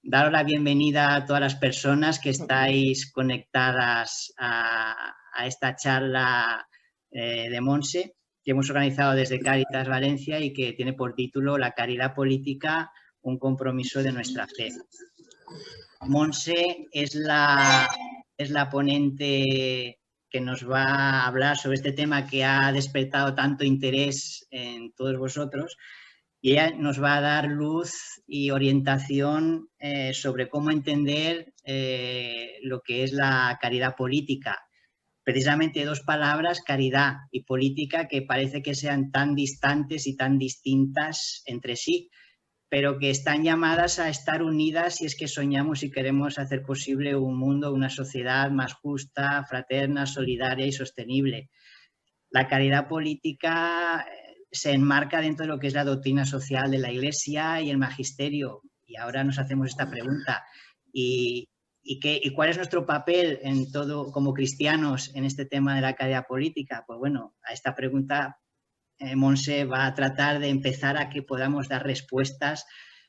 daros la bienvenida a todas las personas que estáis conectadas a esta charla de Montse, que hemos organizado desde Cáritas Valencia y que tiene por título La caridad política, un compromiso de nuestra fe. Montse es la ponente que nos va a hablar sobre este tema que ha despertado tanto interés en todos vosotros, y ella nos va a dar luz y orientación sobre cómo entender lo que es la caridad política. Precisamente dos palabras, caridad y política, que parece que sean tan distantes y tan distintas entre sí, pero que están llamadas a estar unidas si es que soñamos y queremos hacer posible un mundo, una sociedad más justa, fraterna, solidaria y sostenible. La caridad política se enmarca dentro de lo que es la doctrina social de la Iglesia y el magisterio. Y ahora nos hacemos esta pregunta. ¿Y cuál es nuestro papel en todo, como cristianos, en este tema de la caridad política? Pues bueno, a esta pregunta Montse va a tratar de empezar a que podamos dar respuestas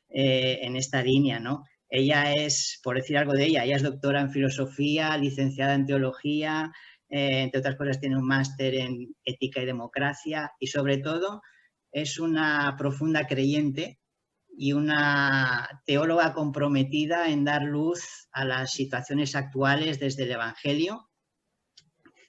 en esta línea, ¿no? Ella es, por decir algo de ella es doctora en filosofía, licenciada en teología, entre otras cosas tiene un máster en ética y democracia y sobre todo es una profunda creyente y una teóloga comprometida en dar luz a las situaciones actuales desde el Evangelio.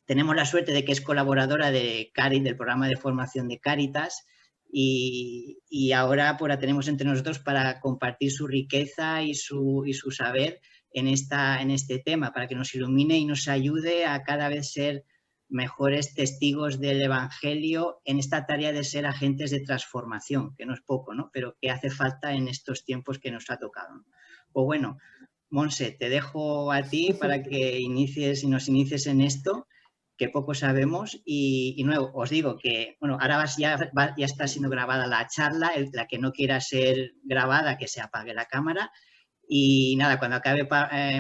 Tenemos la suerte de que es colaboradora de Caritas, del programa de formación de Cáritas, y ahora pues la tenemos entre nosotros para compartir su riqueza y su saber en este tema, para que nos ilumine y nos ayude a cada vez ser mejores testigos del Evangelio en esta tarea de ser agentes de transformación, que no es poco, ¿no? Pero que hace falta en estos tiempos que nos ha tocado. Pues bueno, Montse, te dejo a ti para que nos inicies en esto, que poco sabemos, y nuevo, os digo que, bueno, ahora ya está siendo grabada la charla, la que no quiera ser grabada, que se apague la cámara, y nada, cuando acabe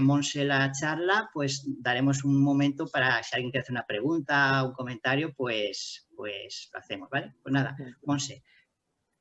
Montse la charla, pues daremos un momento para, si alguien quiere hacer una pregunta o un comentario, pues lo hacemos, ¿vale? Pues nada, Montse,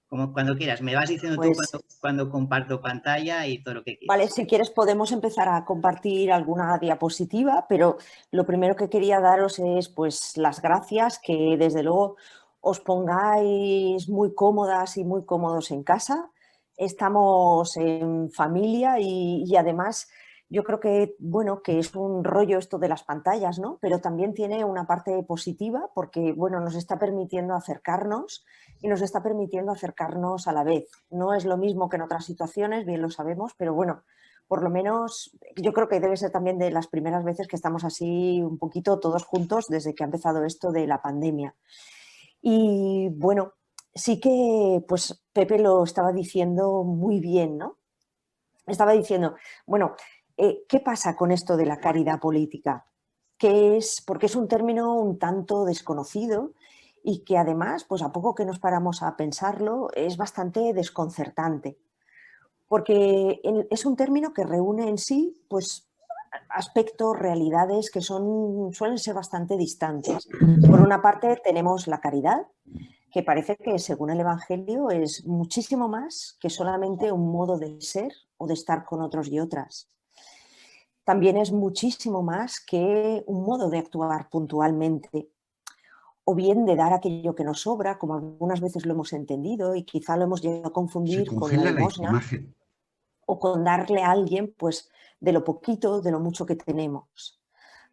como cuando quieras, me vas diciendo pues, tú cuando comparto pantalla y todo lo que quieras. Vale, si quieres podemos empezar a compartir alguna diapositiva, pero lo primero que quería daros es pues las gracias, que desde luego os pongáis muy cómodas y muy cómodos en casa. Estamos en familia y además yo creo que, bueno, que es un rollo esto de las pantallas, ¿no? Pero también tiene una parte positiva porque, bueno, nos está permitiendo acercarnos y nos está permitiendo acercarnos a la vez. No es lo mismo que en otras situaciones, bien lo sabemos, pero bueno, por lo menos yo creo que debe ser también de las primeras veces que estamos así un poquito todos juntos desde que ha empezado esto de la pandemia. Y bueno, sí que pues Pepe lo estaba diciendo muy bien, ¿no? Estaba diciendo, bueno, ¿qué pasa con esto de la caridad política? ¿Qué es? Porque es un término un tanto desconocido y que además, pues a poco que nos paramos a pensarlo, es bastante desconcertante. Porque es un término que reúne en sí, pues, aspectos, realidades que suelen ser bastante distantes. Por una parte tenemos la caridad, que parece que según el Evangelio es muchísimo más que solamente un modo de ser o de estar con otros y otras. También es muchísimo más que un modo de actuar puntualmente, o bien de dar aquello que nos sobra, como algunas veces lo hemos entendido y quizá lo hemos llegado a confundir con la limosna, o con darle a alguien pues, de lo poquito, de lo mucho que tenemos.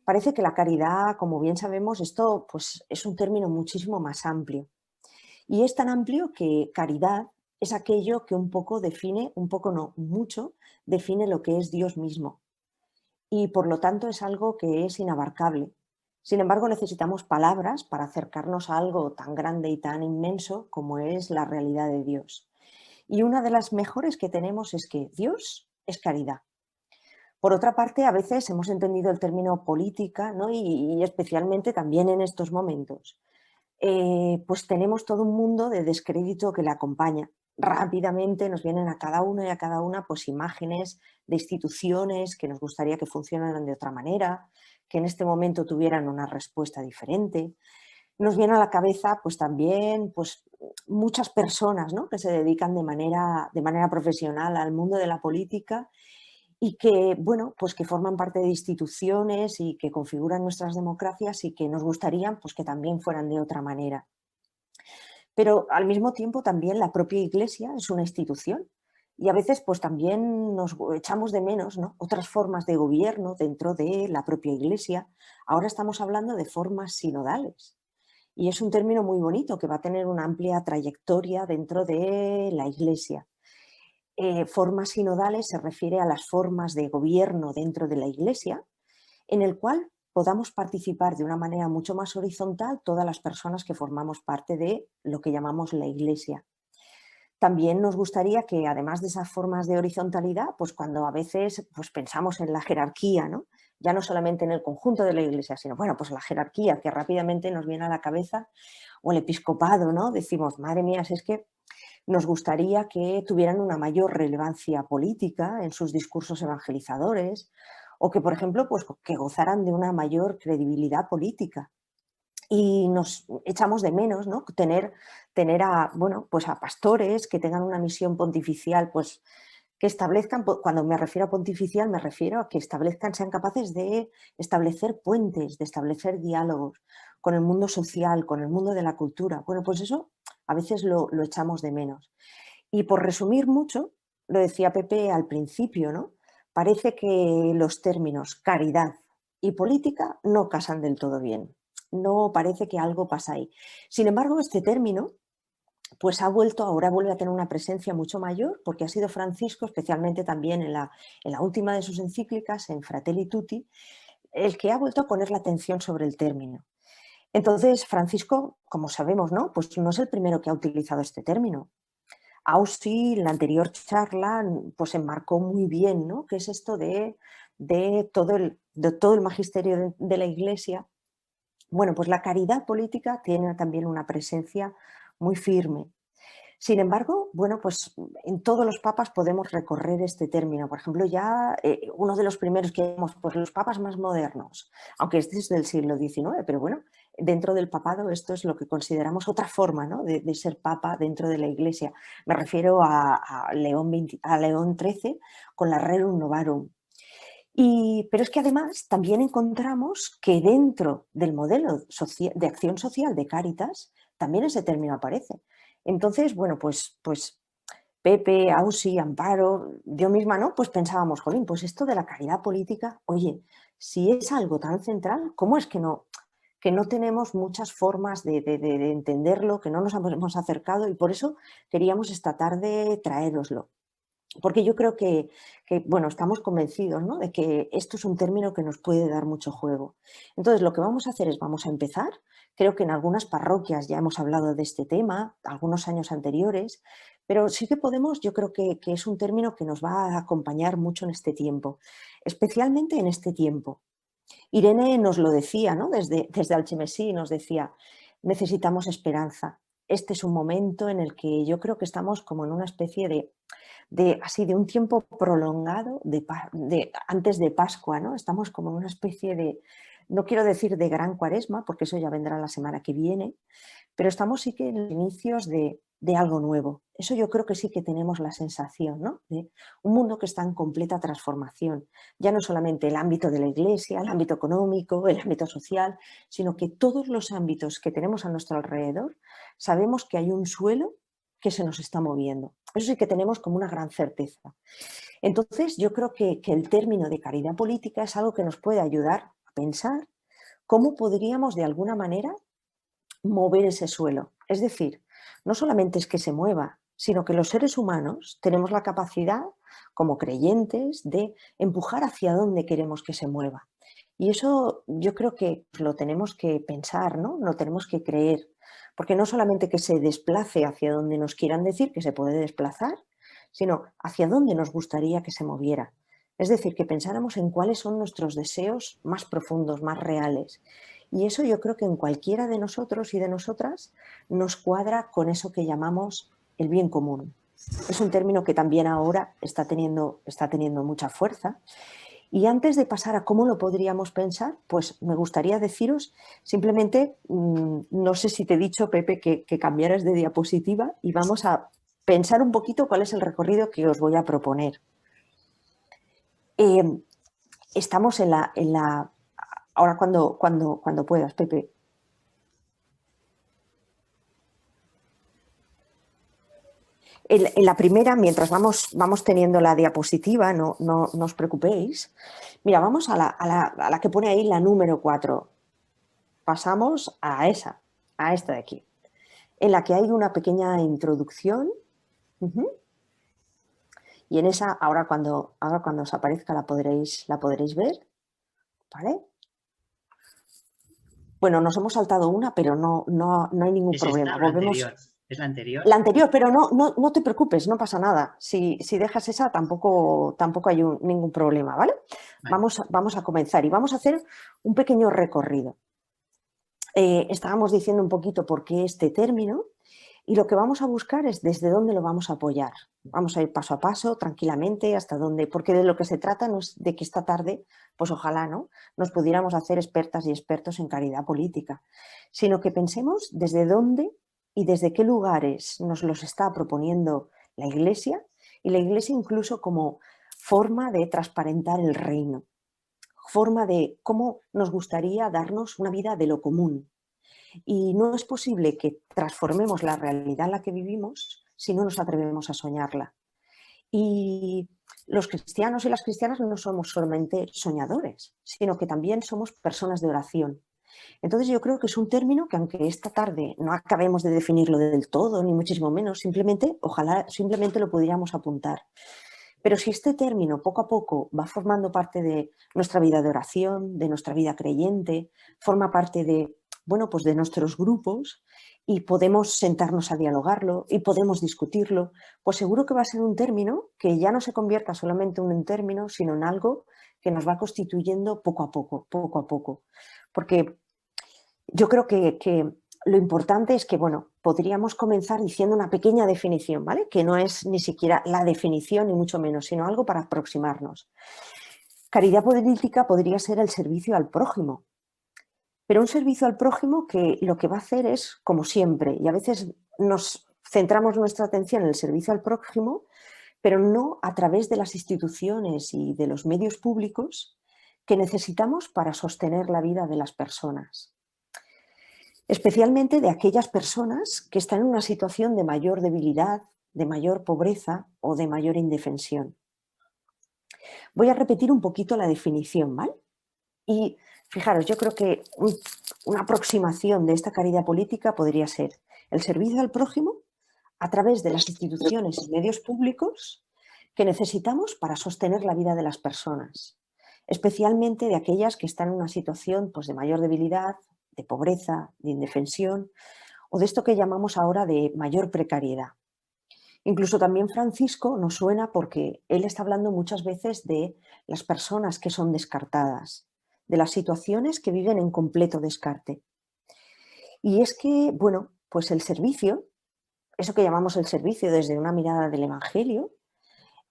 Parece que la caridad, como bien sabemos, esto pues, es un término muchísimo más amplio. Y es tan amplio que caridad es aquello que un poco define, un poco no, mucho, define lo que es Dios mismo. Y por lo tanto es algo que es inabarcable. Sin embargo, necesitamos palabras para acercarnos a algo tan grande y tan inmenso como es la realidad de Dios. Y una de las mejores que tenemos es que Dios es caridad. Por otra parte, a veces hemos entendido el término política, ¿no? y especialmente también en estos momentos. Pues tenemos todo un mundo de descrédito que le acompaña. Rápidamente nos vienen a cada uno y a cada una pues, imágenes de instituciones que nos gustaría que funcionaran de otra manera, que en este momento tuvieran una respuesta diferente. Nos viene a la cabeza pues, también pues, muchas personas, ¿no? que se dedican de manera profesional al mundo de la política y que, bueno, pues que forman parte de instituciones y que configuran nuestras democracias y que nos gustaría pues que también fueran de otra manera. Pero al mismo tiempo también la propia Iglesia es una institución y a veces pues también nos echamos de menos, ¿no?, otras formas de gobierno dentro de la propia Iglesia. Ahora estamos hablando de formas sinodales y es un término muy bonito que va a tener una amplia trayectoria dentro de la Iglesia. Formas sinodales se refiere a las formas de gobierno dentro de la Iglesia en el cual podamos participar de una manera mucho más horizontal todas las personas que formamos parte de lo que llamamos la Iglesia. También nos gustaría que, además de esas formas de horizontalidad, pues cuando a veces pues pensamos en la jerarquía, ¿no?, ya no solamente en el conjunto de la Iglesia, sino bueno, pues la jerarquía que rápidamente nos viene a la cabeza, o el episcopado, ¿no? Decimos, madre mía, si es que nos gustaría que tuvieran una mayor relevancia política en sus discursos evangelizadores o que, por ejemplo, pues que gozaran de una mayor credibilidad política. Y nos echamos de menos, ¿no?, tener a, bueno, pues a pastores que tengan una misión pontificial, pues que establezcan, cuando me refiero a pontificial, me refiero a que establezcan, sean capaces de establecer puentes, de establecer diálogos con el mundo social, con el mundo de la cultura. Bueno, pues eso a veces lo echamos de menos. Y por resumir mucho, lo decía Pepe al principio, ¿no?, parece que los términos caridad y política no casan del todo bien. No parece que algo pasa ahí. Sin embargo, este término pues ahora vuelve a tener una presencia mucho mayor porque ha sido Francisco, especialmente también en la última de sus encíclicas, en Fratelli Tutti, el que ha vuelto a poner la atención sobre el término. Entonces, Francisco, como sabemos, ¿no?, pues no es el primero que ha utilizado este término. Ausi, en la anterior charla, pues enmarcó muy bien, ¿no?, qué es esto de todo el magisterio de la Iglesia. Bueno, pues la caridad política tiene también una presencia muy firme. Sin embargo, bueno, pues en todos los papas podemos recorrer este término. Por ejemplo, ya uno de los primeros que vemos, pues los papas más modernos, aunque este es del siglo XIX, pero bueno, dentro del papado esto es lo que consideramos otra forma, ¿no?, de ser papa dentro de la Iglesia. Me refiero a León XIII con la Rerum Novarum. Pero es que además también encontramos que dentro del modelo de acción social de Cáritas también ese término aparece. Entonces, bueno, pues Pepe, Ausi, Amparo, yo misma, ¿no?, pues pensábamos, jolín, pues esto de la caridad política, oye, si es algo tan central, ¿cómo es que no tenemos muchas formas de entenderlo, que no nos hemos acercado? Y por eso queríamos esta tarde traéroslo. Porque yo creo bueno, estamos convencidos, ¿no?, de que esto es un término que nos puede dar mucho juego. Entonces, lo que vamos a hacer es, vamos a empezar. Creo que en algunas parroquias ya hemos hablado de este tema, algunos años anteriores, pero sí que podemos, yo creo que es un término que nos va a acompañar mucho en este tiempo, especialmente en este tiempo. Irene nos lo decía, ¿no?, desde Alchemesí nos decía, necesitamos esperanza. Este es un momento en el que yo creo que estamos como en una especie de un tiempo prolongado antes de Pascua, ¿no? Estamos como en una especie no quiero decir de gran cuaresma, porque eso ya vendrá la semana que viene, pero estamos sí que en los inicios de algo nuevo. Eso yo creo que sí que tenemos la sensación, ¿no?, de un mundo que está en completa transformación. Ya no solamente el ámbito de la Iglesia, el ámbito económico, el ámbito social, sino que todos los ámbitos que tenemos a nuestro alrededor sabemos que hay un suelo que se nos está moviendo. Eso sí que tenemos como una gran certeza. Entonces, yo creo que el término de caridad política es algo que nos puede ayudar a pensar cómo podríamos de alguna manera mover ese suelo. Es decir, no solamente es que se mueva, sino que los seres humanos tenemos la capacidad, como creyentes, de empujar hacia donde queremos que se mueva. Y eso yo creo que lo tenemos que pensar, ¿no? Lo tenemos que creer. Porque no solamente que se desplace hacia donde nos quieran decir que se puede desplazar, sino hacia donde nos gustaría que se moviera. Es decir, que pensáramos en cuáles son nuestros deseos más profundos, más reales. Y eso yo creo que en cualquiera de nosotros y de nosotras nos cuadra con eso que llamamos el bien común. Es un término que también ahora está teniendo mucha fuerza. Y antes de pasar a cómo lo podríamos pensar, pues me gustaría deciros simplemente, no sé si te he dicho, Pepe, que cambiaras de diapositiva y vamos a pensar un poquito cuál es el recorrido que os voy a proponer. Estamos en la... Ahora cuando puedas, Pepe. En la primera, mientras vamos teniendo la diapositiva, no os preocupéis. Mira, vamos a la que pone ahí la número 4. Pasamos a esta de aquí, en la que hay una pequeña introducción. Y en esa, ahora cuando os aparezca la podréis ver, ¿vale? Bueno, nos hemos saltado una, pero no hay ningún problema. Volvemos. Es la anterior. La anterior, pero no te preocupes, no pasa nada. Si dejas esa, tampoco hay ningún problema, ¿vale? Vale. Vamos a comenzar y vamos a hacer un pequeño recorrido. Estábamos diciendo un poquito por qué este término y lo que vamos a buscar es desde dónde lo vamos a apoyar. Vamos a ir paso a paso, tranquilamente, hasta dónde, porque de lo que se trata no es de que esta tarde, pues ojalá, ¿no?, nos pudiéramos hacer expertas y expertos en caridad política, sino que pensemos desde dónde y desde qué lugares nos los está proponiendo la Iglesia, y la Iglesia incluso como forma de transparentar el reino, forma de cómo nos gustaría darnos una vida de lo común. Y no es posible que transformemos la realidad en la que vivimos si no nos atrevemos a soñarla. Y los cristianos y las cristianas no somos solamente soñadores, sino que también somos personas de oración. Entonces yo creo que es un término que, aunque esta tarde no acabemos de definirlo del todo, ni muchísimo menos, ojalá simplemente lo pudiéramos apuntar. Pero si este término poco a poco va formando parte de nuestra vida de oración, de nuestra vida creyente, forma parte de, bueno, pues de nuestros grupos, y podemos sentarnos a dialogarlo y podemos discutirlo, pues seguro que va a ser un término que ya no se convierta solamente en un término, sino en algo que nos va constituyendo poco a poco. Porque yo creo que lo importante es que, bueno, podríamos comenzar diciendo una pequeña definición, ¿vale? Que no es ni siquiera la definición, ni mucho menos, sino algo para aproximarnos. Caridad política podría ser el servicio al prójimo, pero un servicio al prójimo que lo que va a hacer es, como siempre, y a veces nos centramos nuestra atención en el servicio al prójimo, pero no a través de las instituciones y de los medios públicos que necesitamos para sostener la vida de las personas. Especialmente de aquellas personas que están en una situación de mayor debilidad, de mayor pobreza o de mayor indefensión. Voy a repetir un poquito la definición, ¿vale? Y fijaros, yo creo que una aproximación de esta caridad política podría ser el servicio al prójimo a través de las instituciones y medios públicos que necesitamos para sostener la vida de las personas, especialmente de aquellas que están en una situación, pues, de mayor debilidad, de pobreza, de indefensión, o de esto que llamamos ahora de mayor precariedad. Incluso también Francisco nos suena porque él está hablando muchas veces de las personas que son descartadas, de las situaciones que viven en completo descarte. Y es que, bueno, pues el servicio, eso que llamamos el servicio desde una mirada del Evangelio,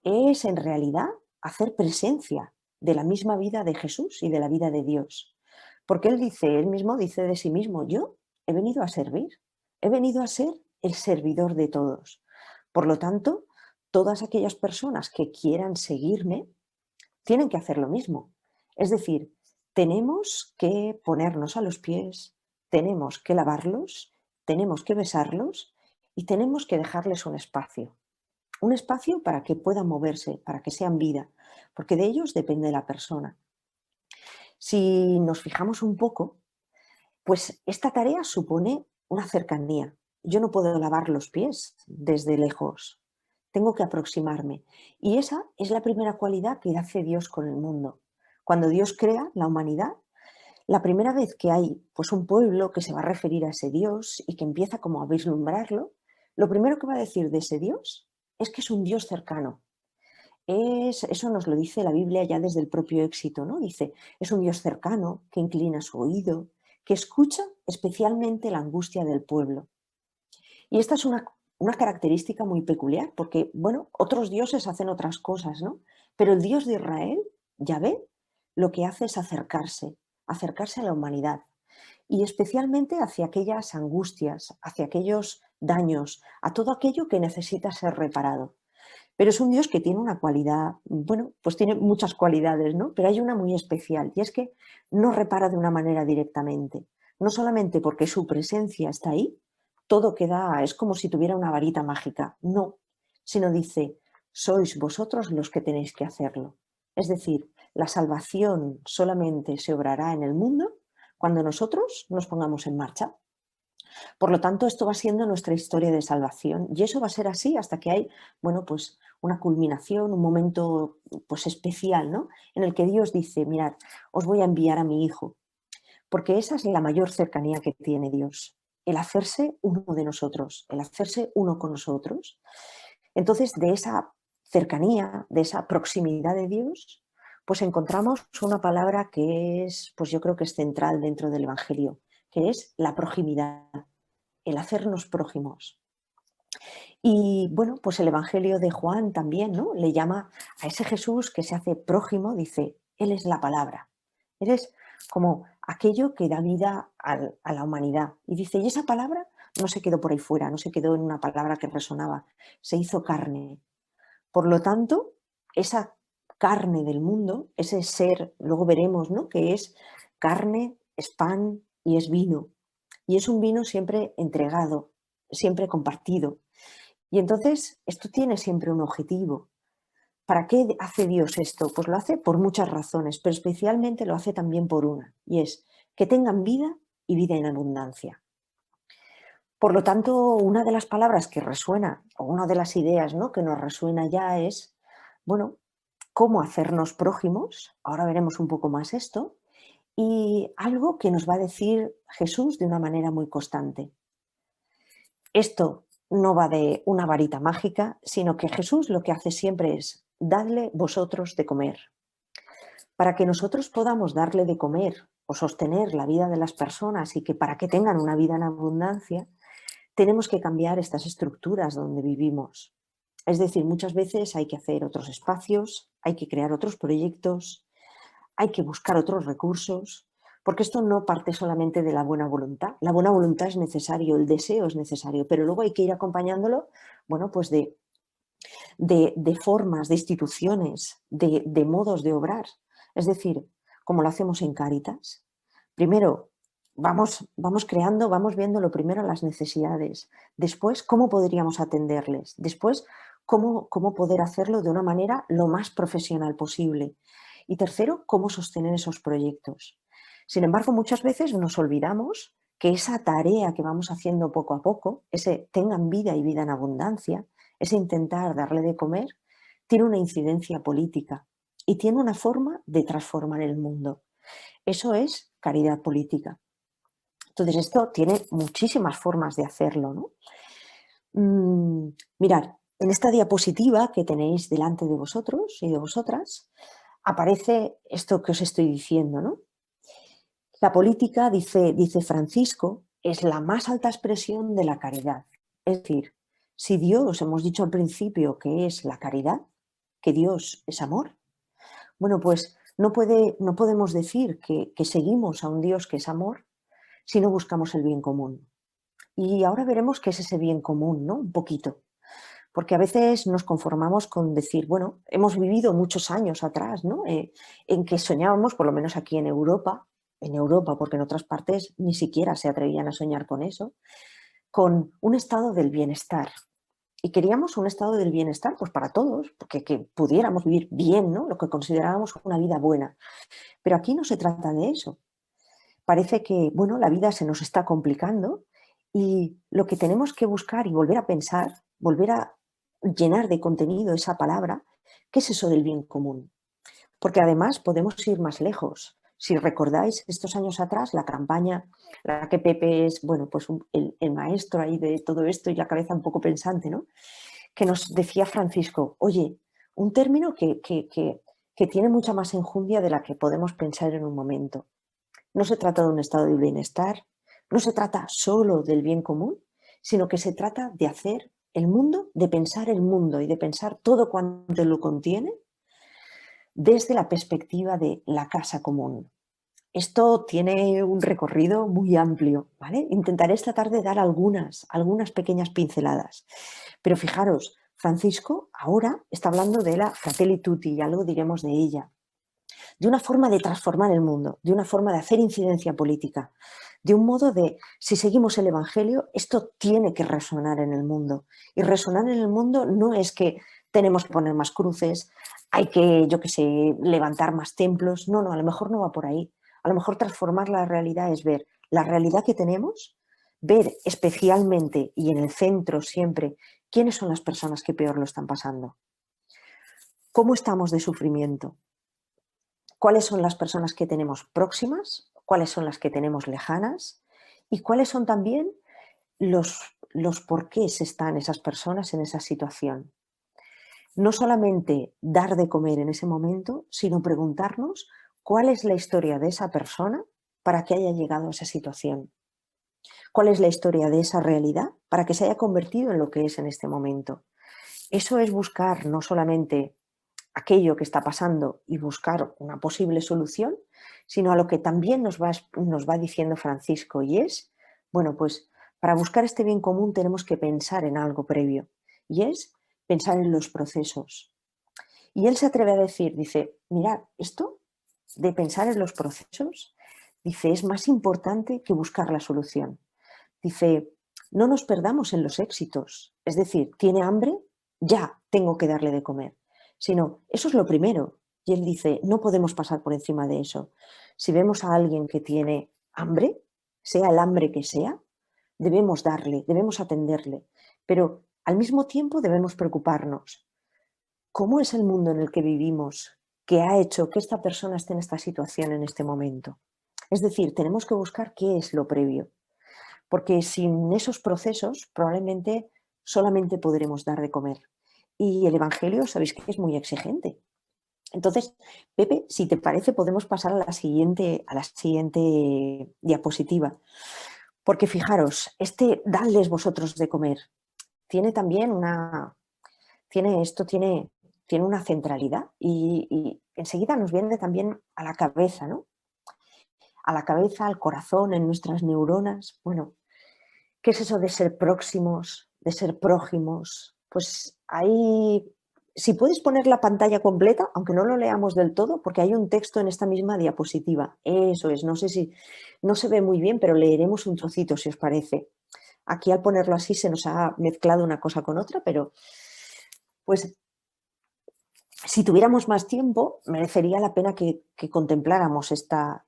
es en realidad hacer presencia de la misma vida de Jesús y de la vida de Dios. Porque él mismo dice de sí mismo: yo he venido a servir, he venido a ser el servidor de todos. Por lo tanto, todas aquellas personas que quieran seguirme tienen que hacer lo mismo. Es decir, tenemos que ponernos a los pies, tenemos que lavarlos, tenemos que besarlos y tenemos que dejarles un espacio. Un espacio para que puedan moverse, para que sean vida, porque de ellos depende la persona. Si nos fijamos un poco, pues esta tarea supone una cercanía. Yo no puedo lavar los pies desde lejos, tengo que aproximarme. Y esa es la primera cualidad que hace Dios con el mundo. Cuando Dios crea la humanidad, la primera vez que hay, pues, un pueblo que se va a referir a ese Dios y que empieza como a vislumbrarlo, lo primero que va a decir de ese Dios es que es un Dios cercano. Eso nos lo dice la Biblia ya desde el propio Éxito, ¿no? Dice, es un Dios cercano, que inclina su oído, que escucha especialmente la angustia del pueblo. Y esta es una característica muy peculiar, porque, bueno, otros dioses hacen otras cosas, ¿no? Pero el Dios de Israel, Yahvé, lo que hace es acercarse a la humanidad, y especialmente hacia aquellas angustias, hacia aquellos daños, a todo aquello que necesita ser reparado. Pero es un Dios que tiene una cualidad, bueno, pues tiene muchas cualidades, ¿no? Pero hay una muy especial y es que no repara de una manera directamente. No solamente porque su presencia está ahí, todo queda, es como si tuviera una varita mágica. No, sino dice, sois vosotros los que tenéis que hacerlo. Es decir, la salvación solamente se obrará en el mundo cuando nosotros nos pongamos en marcha. Por lo tanto, esto va siendo nuestra historia de salvación y eso va a ser así hasta que hay, bueno, pues una culminación, un momento pues especial, ¿no? En el que Dios dice, mirad, os voy a enviar a mi hijo, porque esa es la mayor cercanía que tiene Dios, el hacerse uno de nosotros, el hacerse uno con nosotros. Entonces, de esa cercanía, de esa proximidad de Dios, pues encontramos una palabra que es, pues yo creo que es central dentro del Evangelio, que es la proximidad, el hacernos prójimos. Y bueno, pues el Evangelio de Juan también, ¿no? Le llama a ese Jesús que se hace prójimo, dice, Él es la palabra, Él es como aquello que da vida a la humanidad. Y dice, y esa palabra no se quedó por ahí fuera, no se quedó en una palabra que resonaba, se hizo carne. Por lo tanto, esa carne del mundo, ese ser, luego veremos, ¿no? Que es carne, es pan y es vino. Y es un vino siempre entregado, siempre compartido. Y entonces esto tiene siempre un objetivo. ¿Para qué hace Dios esto? Pues lo hace por muchas razones, pero especialmente lo hace también por una, y es que tengan vida y vida en abundancia. Por lo tanto, una de las palabras que resuena, o una de las ideas, ¿no?, que nos resuena ya es, bueno, cómo hacernos prójimos, ahora veremos un poco más esto, y algo que nos va a decir Jesús de una manera muy constante. Esto no va de una varita mágica, sino que Jesús lo que hace siempre es, dadle vosotros de comer. Para que nosotros podamos darle de comer o sostener la vida de las personas y que para que tengan una vida en abundancia, tenemos que cambiar estas estructuras donde vivimos. Es decir, muchas veces hay que hacer otros espacios, hay que crear otros proyectos, hay que buscar otros recursos, porque esto no parte solamente de la buena voluntad. La buena voluntad es necesario, el deseo es necesario, pero luego hay que ir acompañándolo, bueno, pues de formas, de instituciones, de modos de obrar. Es decir, como lo hacemos en Cáritas. Primero, vamos creando, vamos viendo lo primero las necesidades. Después, cómo podríamos atenderles. Después, cómo poder hacerlo de una manera lo más profesional posible. Y tercero, cómo sostener esos proyectos. Sin embargo, muchas veces nos olvidamos que esa tarea que vamos haciendo poco a poco, ese tengan vida y vida en abundancia, ese intentar darle de comer, tiene una incidencia política y tiene una forma de transformar el mundo. Eso es caridad política. Entonces, esto tiene muchísimas formas de hacerlo, ¿no? Mirad, en esta diapositiva que tenéis delante de vosotros y de vosotras, aparece esto que os estoy diciendo, ¿no? La política, dice Francisco, es la más alta expresión de la caridad. Es decir, si Dios, hemos dicho al principio que es la caridad, que Dios es amor, bueno, pues no podemos decir que seguimos a un Dios que es amor si no buscamos el bien común. Y ahora veremos qué es ese bien común, ¿no? Un poquito. Porque a veces nos conformamos con decir, bueno, hemos vivido muchos años atrás, ¿no? En que soñábamos, por lo menos aquí en Europa, porque en otras partes ni siquiera se atrevían a soñar con eso, con un estado del bienestar. Y queríamos un estado del bienestar, pues para todos, porque que pudiéramos vivir bien, ¿no? Lo que considerábamos una vida buena. Pero aquí no se trata de eso. Parece que, bueno, la vida se nos está complicando y lo que tenemos que buscar y volver a pensar, volver a llenar de contenido esa palabra, ¿qué es eso del bien común? Porque además podemos ir más lejos. Si recordáis estos años atrás, la campaña, la que Pepe es, bueno, pues el maestro ahí de todo esto y la cabeza un poco pensante, ¿no? Que nos decía Francisco, oye, un término que tiene mucha más enjundia de la que podemos pensar en un momento. No se trata de un estado de bienestar, no se trata solo del bien común, sino que se trata de hacer el mundo, de pensar el mundo y de pensar todo cuanto lo contiene desde la perspectiva de la casa común. Esto tiene un recorrido muy amplio, ¿vale? Intentaré esta tarde dar algunas pequeñas pinceladas. Pero fijaros, Francisco ahora está hablando de la Fratelli Tutti, ya luego diremos de ella, de una forma de transformar el mundo, de una forma de hacer incidencia política, de un modo de, si seguimos el Evangelio, esto tiene que resonar en el mundo. Y resonar en el mundo no es que tenemos que poner más cruces, hay que, yo qué sé, levantar más templos. No, no, a lo mejor no va por ahí. A lo mejor transformar la realidad es ver la realidad que tenemos, ver especialmente y en el centro siempre quiénes son las personas que peor lo están pasando. ¿Cómo estamos de sufrimiento? ¿Cuáles son las personas que tenemos próximas? ¿Cuáles son las que tenemos lejanas? ¿Y cuáles son también los porqués están esas personas en esa situación? No solamente dar de comer en ese momento, sino preguntarnos cuál es la historia de esa persona para que haya llegado a esa situación. ¿Cuál es la historia de esa realidad para que se haya convertido en lo que es en este momento? Eso es buscar no solamente aquello que está pasando y buscar una posible solución, sino a lo que también nos va diciendo Francisco, y es, bueno, pues para buscar este bien común tenemos que pensar en algo previo, y es pensar en los procesos. Y él se atreve a decir, dice, mirad, esto de pensar en los procesos, dice, es más importante que buscar la solución. Dice, no nos perdamos en los éxitos, es decir, tiene hambre, ya tengo que darle de comer, sino, eso es lo primero. Y él dice, no podemos pasar por encima de eso. Si vemos a alguien que tiene hambre, sea el hambre que sea, debemos darle, debemos atenderle, pero al mismo tiempo debemos preocuparnos. ¿Cómo es el mundo en el que vivimos que ha hecho que esta persona esté en esta situación en este momento? Es decir, tenemos que buscar qué es lo previo, porque sin esos procesos probablemente solamente podremos dar de comer. Y el Evangelio, sabéis que es muy exigente. Entonces, Pepe, si te parece, podemos pasar a la siguiente diapositiva. Porque fijaros, este dadles vosotros de comer tiene también tiene una centralidad y enseguida nos viene también a la cabeza, ¿no? A la cabeza, al corazón, en nuestras neuronas. Bueno, ¿qué es eso de ser próximos, de ser prójimos? Pues ahí, si puedes poner la pantalla completa, aunque no lo leamos del todo, porque hay un texto en esta misma diapositiva. Eso es, no sé si no se ve muy bien, pero leeremos un trocito, si os parece. Aquí al ponerlo así se nos ha mezclado una cosa con otra, pero pues si tuviéramos más tiempo, merecería la pena que contempláramos esta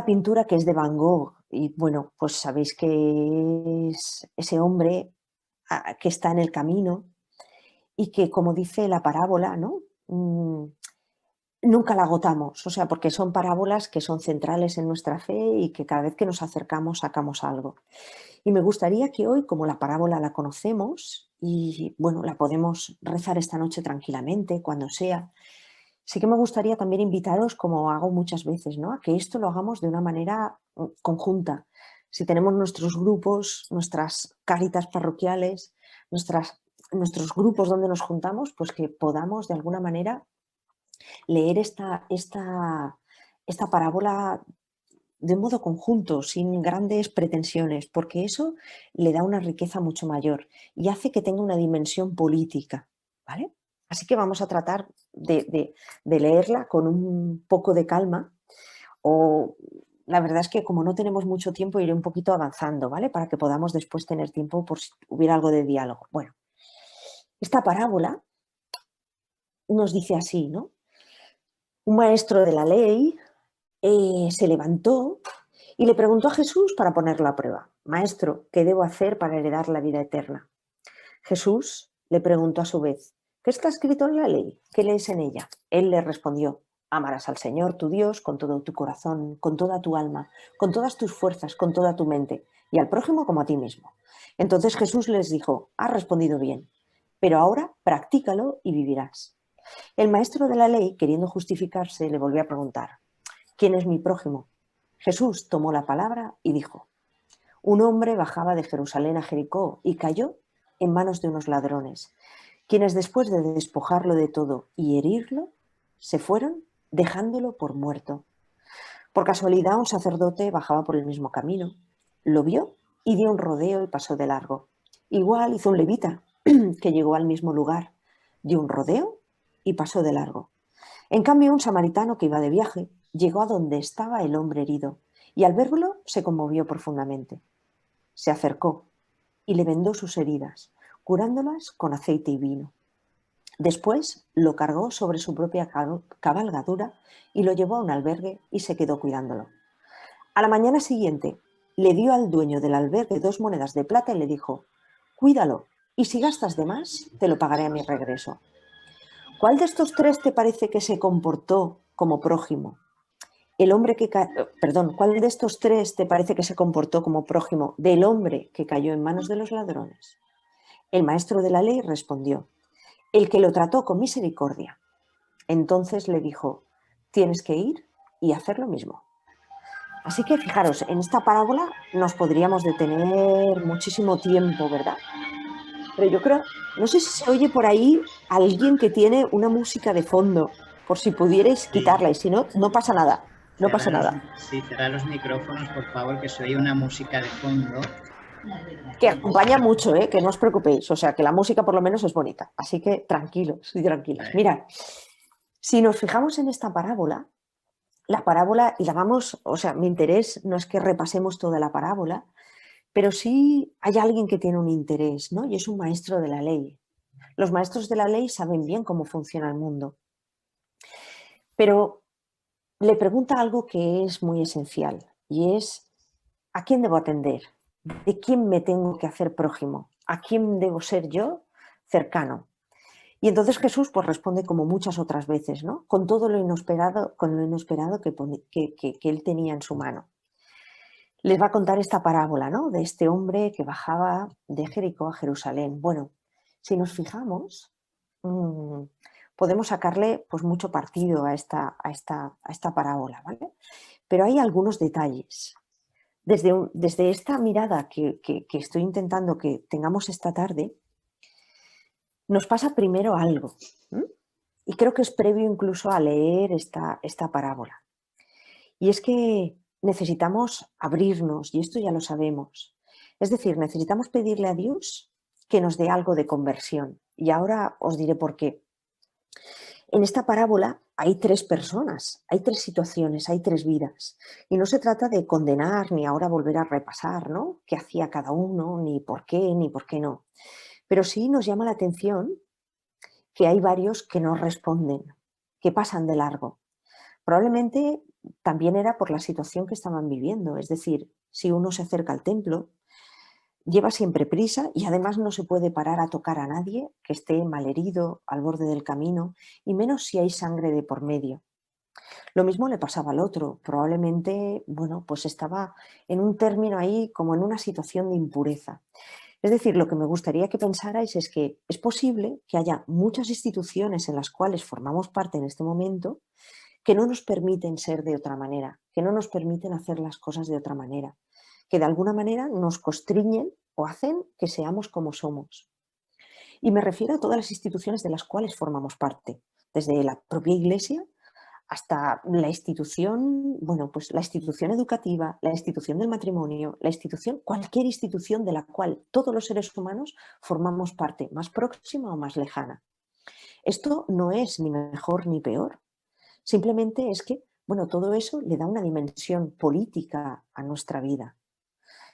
pintura que es de Van Gogh. Y bueno, pues sabéis que es ese hombre que está en el camino y que, como dice la parábola, ¿no? Nunca la agotamos, o sea, porque son parábolas que son centrales en nuestra fe y que cada vez que nos acercamos sacamos algo. Y me gustaría que hoy, como la parábola la conocemos y bueno, la podemos rezar esta noche tranquilamente, cuando sea, sí que me gustaría también invitaros, como hago muchas veces, ¿no? A que esto lo hagamos de una manera conjunta. Si tenemos nuestros grupos, nuestras cáritas parroquiales, nuestros grupos donde nos juntamos, pues que podamos de alguna manera leer esta parábola de un modo conjunto, sin grandes pretensiones, porque eso le da una riqueza mucho mayor y hace que tenga una dimensión política, ¿vale? Así que vamos a tratar de leerla con un poco de calma, o la verdad es que como no tenemos mucho tiempo iré un poquito avanzando, ¿vale? Para que podamos después tener tiempo por si hubiera algo de diálogo. Bueno, esta parábola nos dice así, ¿no? Un maestro de la ley se levantó y le preguntó a Jesús para ponerlo a prueba: Maestro, ¿qué debo hacer para heredar la vida eterna? Jesús le preguntó a su vez: ¿Qué está escrito en la ley? ¿Qué lees en ella? Él le respondió: Amarás al Señor tu Dios con todo tu corazón, con toda tu alma, con todas tus fuerzas, con toda tu mente, y al prójimo como a ti mismo. Entonces Jesús les dijo: Has respondido bien, pero ahora practícalo y vivirás. El maestro de la ley, queriendo justificarse, le volvió a preguntar: ¿Quién es mi prójimo? Jesús tomó la palabra y dijo: Un hombre bajaba de Jerusalén a Jericó y cayó en manos de unos ladrones, quienes después de despojarlo de todo y herirlo, se fueron dejándolo por muerto. Por casualidad, un sacerdote bajaba por el mismo camino, lo vio y dio un rodeo y pasó de largo. Igual hizo un levita, que llegó al mismo lugar, dio un rodeo y pasó de largo. En cambio, un samaritano que iba de viaje llegó a donde estaba el hombre herido y al verlo se conmovió profundamente. Se acercó y le vendó sus heridas, curándolas con aceite y vino. Después lo cargó sobre su propia cabalgadura y lo llevó a un albergue y se quedó cuidándolo. A la mañana siguiente le dio al dueño del albergue 2 monedas de plata y le dijo: cuídalo, y si gastas de más, te lo pagaré a mi regreso. ¿Cuál de estos 3 te parece que se comportó como prójimo? El hombre que ¿cuál de estos 3 te parece que se comportó como prójimo del hombre que cayó en manos de los ladrones? El maestro de la ley respondió: el que lo trató con misericordia. Entonces le dijo: tienes que ir y hacer lo mismo. Así que fijaros, en esta parábola nos podríamos detener muchísimo tiempo, ¿verdad? Pero yo creo, no sé si se oye por ahí alguien que tiene una música de fondo, por si pudierais Sí. quitarla, y si no, no pasa nada, no pasa Cerrar los, nada. sí, cerrar los micrófonos, por favor, que se oye una música de fondo. Que acompaña mucho, ¿eh? Que no os preocupéis, o sea, que la música por lo menos es bonita, así que tranquilos y tranquilas. Vale. Mirad, si nos fijamos en esta parábola, la parábola, y la vamos, o sea, mi interés no es que repasemos toda la parábola, pero sí hay alguien que tiene un interés, ¿no? Y es un maestro de la ley. Los maestros de la ley saben bien cómo funciona el mundo, pero le pregunta algo que es muy esencial y es: ¿a quién debo atender? ¿De quién me tengo que hacer prójimo? ¿A quién debo ser yo cercano? Y entonces Jesús pues responde como muchas otras veces, ¿no? Con todo lo inesperado, con lo inesperado que él tenía en su mano. Les va a contar esta parábola, ¿no? De este hombre que bajaba de Jericó a Jerusalén. Bueno, si nos fijamos, podemos sacarle pues mucho partido a esta parábola, ¿vale? Pero hay algunos detalles. Desde esta mirada que estoy intentando que tengamos esta tarde, nos pasa primero algo. Y creo que es previo incluso a leer esta parábola. Y es que necesitamos abrirnos, y esto ya lo sabemos. Es decir, necesitamos pedirle a Dios que nos dé algo de conversión. Y ahora os diré por qué. En esta parábola hay 3 personas, hay 3 situaciones, hay 3 vidas. Y no se trata de condenar ni ahora volver a repasar, ¿no? Qué hacía cada uno, ni por qué no. Pero sí nos llama la atención que hay varios que no responden, que pasan de largo. Probablemente también era por la situación que estaban viviendo, es decir, si uno se acerca al templo, lleva siempre prisa y además no se puede parar a tocar a nadie que esté malherido al borde del camino, y menos si hay sangre de por medio. Lo mismo le pasaba al otro, probablemente, bueno, pues estaba en un término ahí como en una situación de impureza. Es decir, lo que me gustaría que pensarais es que es posible que haya muchas instituciones en las cuales formamos parte en este momento que no nos permiten ser de otra manera, que no nos permiten hacer las cosas de otra manera, que de alguna manera nos constriñen o hacen que seamos como somos. Y me refiero a todas las instituciones de las cuales formamos parte, desde la propia Iglesia hasta la institución, bueno, pues la institución educativa, la institución del matrimonio, cualquier institución de la cual todos los seres humanos formamos parte, más próxima o más lejana. Esto no es ni mejor ni peor, simplemente es que, bueno, todo eso le da una dimensión política a nuestra vida.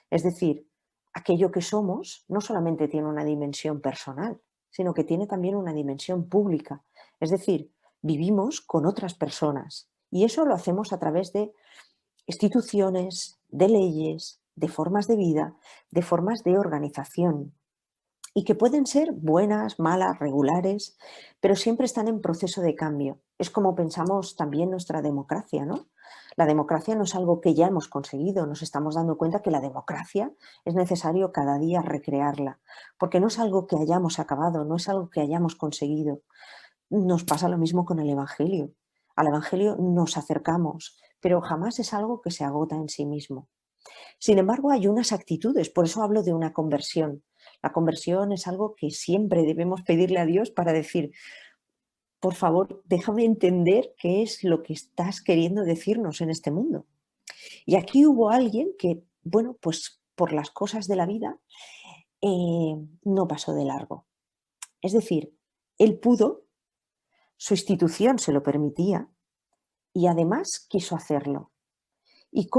Es decir, aquello que somos no solamente tiene una dimensión personal, sino que tiene también una dimensión pública. Es decir, vivimos con otras personas y eso lo hacemos a través de instituciones, de leyes, de formas de vida, de formas de organización, y que pueden ser buenas, malas, regulares, pero siempre están en proceso de cambio. Es como pensamos también nuestra democracia, ¿no? La democracia no es algo que ya hemos conseguido, nos estamos dando cuenta que la democracia es necesario cada día recrearla, porque no es algo que hayamos acabado, no es algo que hayamos conseguido. Nos pasa lo mismo con el Evangelio. Al Evangelio nos acercamos, pero jamás es algo que se agota en sí mismo. Sin embargo, hay unas actitudes, por eso hablo de una conversión. La conversión es algo que siempre debemos pedirle a Dios para decir: por favor, déjame entender qué es lo que estás queriendo decirnos en este mundo. Y aquí hubo alguien que, bueno, pues por las cosas de la vida no pasó de largo. Es decir, él pudo, su institución se lo permitía y además quiso hacerlo. ¿Y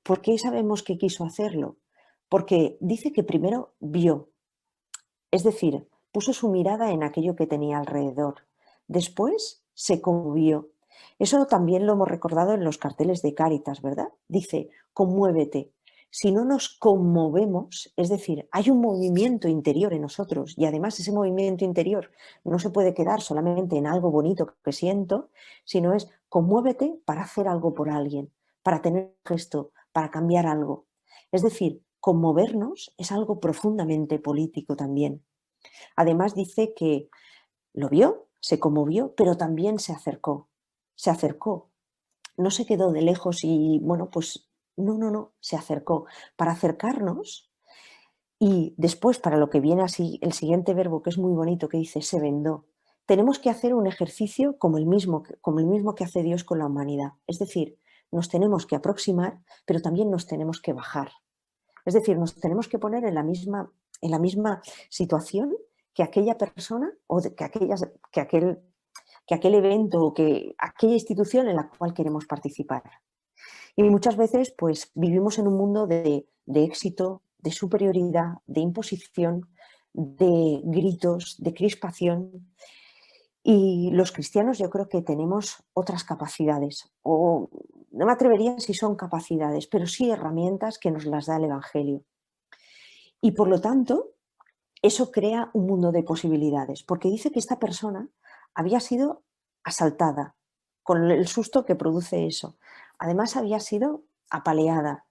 por qué sabemos que quiso hacerlo? Porque dice que primero vio, es decir, puso su mirada en aquello que tenía alrededor. Después se conmovió. Eso también lo hemos recordado en los carteles de Cáritas, ¿verdad? Dice, conmuévete. Si no nos conmovemos, es decir, hay un movimiento interior en nosotros y además ese movimiento interior no se puede quedar solamente en algo bonito que siento, sino es conmuévete para hacer algo por alguien, para tener un gesto, para cambiar algo. Es decir, conmovernos es algo profundamente político también. Además dice que lo vio, se conmovió, pero también se acercó. Se acercó. No se quedó de lejos y, bueno, pues no, se acercó. Para acercarnos y después para lo que viene así, el siguiente verbo que es muy bonito que dice se vendó. Tenemos que hacer un ejercicio como el mismo que hace Dios con la humanidad. Es decir, nos tenemos que aproximar, pero también nos tenemos que bajar. Es decir, nos tenemos que poner en la misma situación que aquella persona o que aquel evento o que aquella institución en la cual queremos participar. Y muchas veces pues vivimos en un mundo de éxito, de superioridad, de imposición, de gritos, de crispación. Y los cristianos yo creo que tenemos otras capacidades, o no me atrevería si son capacidades, pero sí herramientas que nos las da el Evangelio. Y por lo tanto, eso crea un mundo de posibilidades, porque dice que esta persona había sido asaltada, con el susto que produce eso. Además había sido apaleada.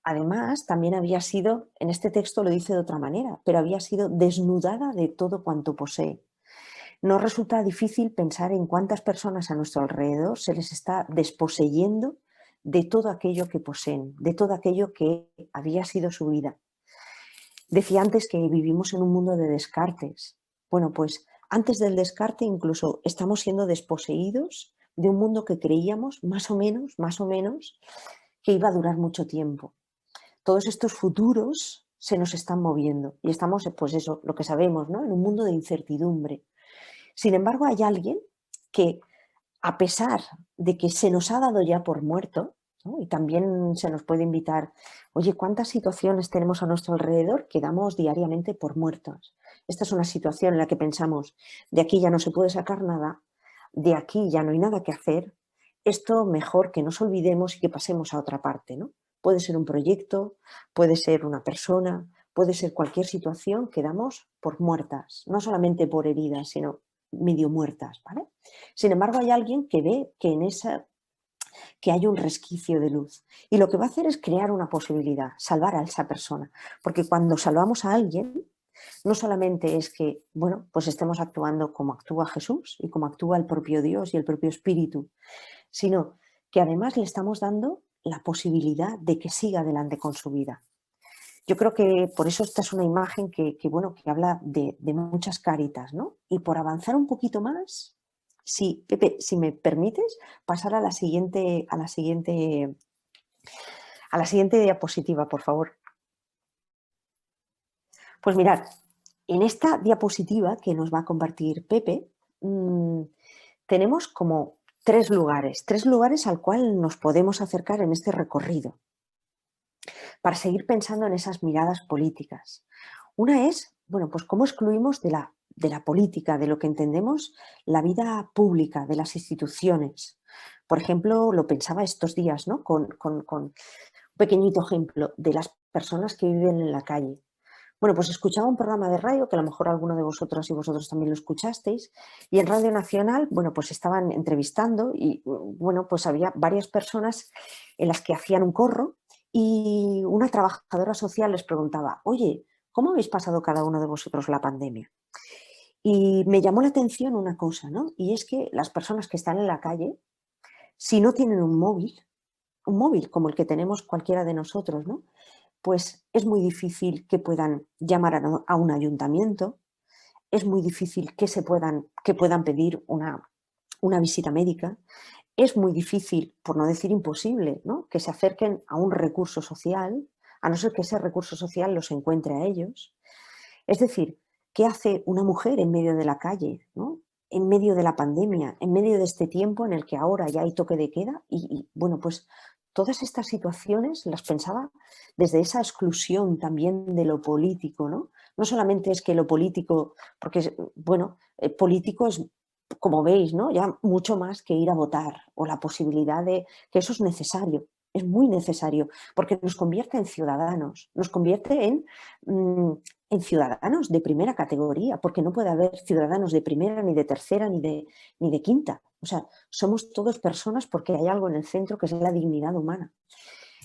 Además también había sido, en este texto lo dice de otra manera, pero había sido desnudada de todo cuanto posee. Nos resulta difícil pensar en cuántas personas a nuestro alrededor se les está desposeyendo de todo aquello que poseen, de todo aquello que había sido su vida. Decía antes que vivimos en un mundo de descartes. Bueno, pues antes del descarte incluso estamos siendo desposeídos de un mundo que creíamos más o menos, que iba a durar mucho tiempo. Todos estos futuros se nos están moviendo y estamos, pues eso, lo que sabemos, ¿no? En un mundo de incertidumbre. Sin embargo, hay alguien que, a pesar de que se nos ha dado ya por muerto, ¿no? Y también se nos puede invitar, oye, ¿cuántas situaciones tenemos a nuestro alrededor que damos diariamente por muertas? Esta es una situación en la que pensamos, de aquí ya no se puede sacar nada, de aquí ya no hay nada que hacer, esto mejor que nos olvidemos y que pasemos a otra parte, ¿no? Puede ser un proyecto, puede ser una persona, puede ser cualquier situación que damos por muertas, no solamente por heridas, sino medio muertas, ¿vale? Sin embargo, hay alguien que ve que hay un resquicio de luz y lo que va a hacer es crear una posibilidad, salvar a esa persona, porque cuando salvamos a alguien, no solamente es que, bueno, pues estemos actuando como actúa Jesús y como actúa el propio Dios y el propio Espíritu, sino que además le estamos dando la posibilidad de que siga adelante con su vida. Yo creo que por eso esta es una imagen que habla de muchas Cáritas, ¿no? Y por avanzar un poquito más, sí, Pepe, si me permites, pasar a la siguiente diapositiva, por favor. Pues mirad, en esta diapositiva que nos va a compartir Pepe, tenemos como tres lugares al cual nos podemos acercar en este recorrido para seguir pensando en esas miradas políticas. Una es, bueno, pues cómo excluimos de la política, de lo que entendemos la vida pública, de las instituciones. Por ejemplo, lo pensaba estos días, ¿no? Con un pequeñito ejemplo de las personas que viven en la calle. Bueno, pues escuchaba un programa de radio, que a lo mejor alguno de vosotras y vosotros también lo escuchasteis, y en Radio Nacional, bueno, pues estaban entrevistando y, bueno, pues había varias personas en las que hacían un corro y una trabajadora social les preguntaba, oye, ¿cómo habéis pasado cada uno de vosotros la pandemia? Y me llamó la atención una cosa, ¿no? Y es que las personas que están en la calle, si no tienen un móvil como el que tenemos cualquiera de nosotros, ¿no? Pues es muy difícil que puedan llamar a un ayuntamiento, es muy difícil que puedan pedir una visita médica, es muy difícil, por no decir imposible, ¿no? Que se acerquen a un recurso social, a no ser que ese recurso social los encuentre a ellos. Es decir, ¿Qué hace una mujer en medio de la calle, ¿no? En medio de la pandemia, en medio de este tiempo en el que ahora ya hay toque de queda? Bueno, pues todas estas situaciones las pensaba desde esa exclusión también de lo político, ¿no? No solamente es que lo político, porque, bueno, político es, como veis, ¿no? Ya mucho más que ir a votar o la posibilidad de que eso es necesario, es muy necesario, porque nos convierte en ciudadanos, nos convierte en ciudadanos de primera categoría, porque no puede haber ciudadanos de primera, ni de tercera, ni de quinta. O sea, somos todos personas porque hay algo en el centro que es la dignidad humana.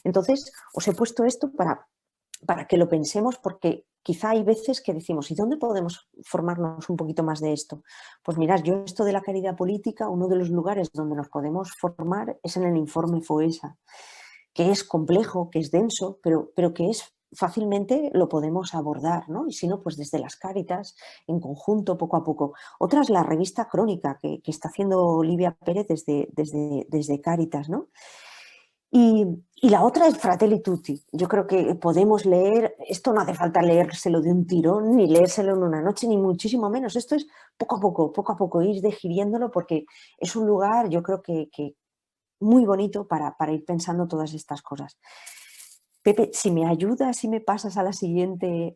Entonces, os he puesto esto para que lo pensemos, porque quizá hay veces que decimos, ¿y dónde podemos formarnos un poquito más de esto? Pues mirad, yo esto de la caridad política, uno de los lugares donde nos podemos formar es en el informe FOESA, que es complejo, que es denso, pero que es fácilmente lo podemos abordar, ¿no? Y si no, pues desde las Cáritas, en conjunto, poco a poco. Otra es la revista Crónica, que está haciendo Olivia Pérez desde Cáritas, ¿no? Y la otra es Fratelli Tutti. Yo creo que podemos leer, esto no hace falta leérselo de un tirón, ni leérselo en una noche, ni muchísimo menos. Esto es poco a poco, ir digiriéndolo, porque es un lugar, yo creo que muy bonito para ir pensando todas estas cosas. Pepe, si me ayudas, si me pasas a la siguiente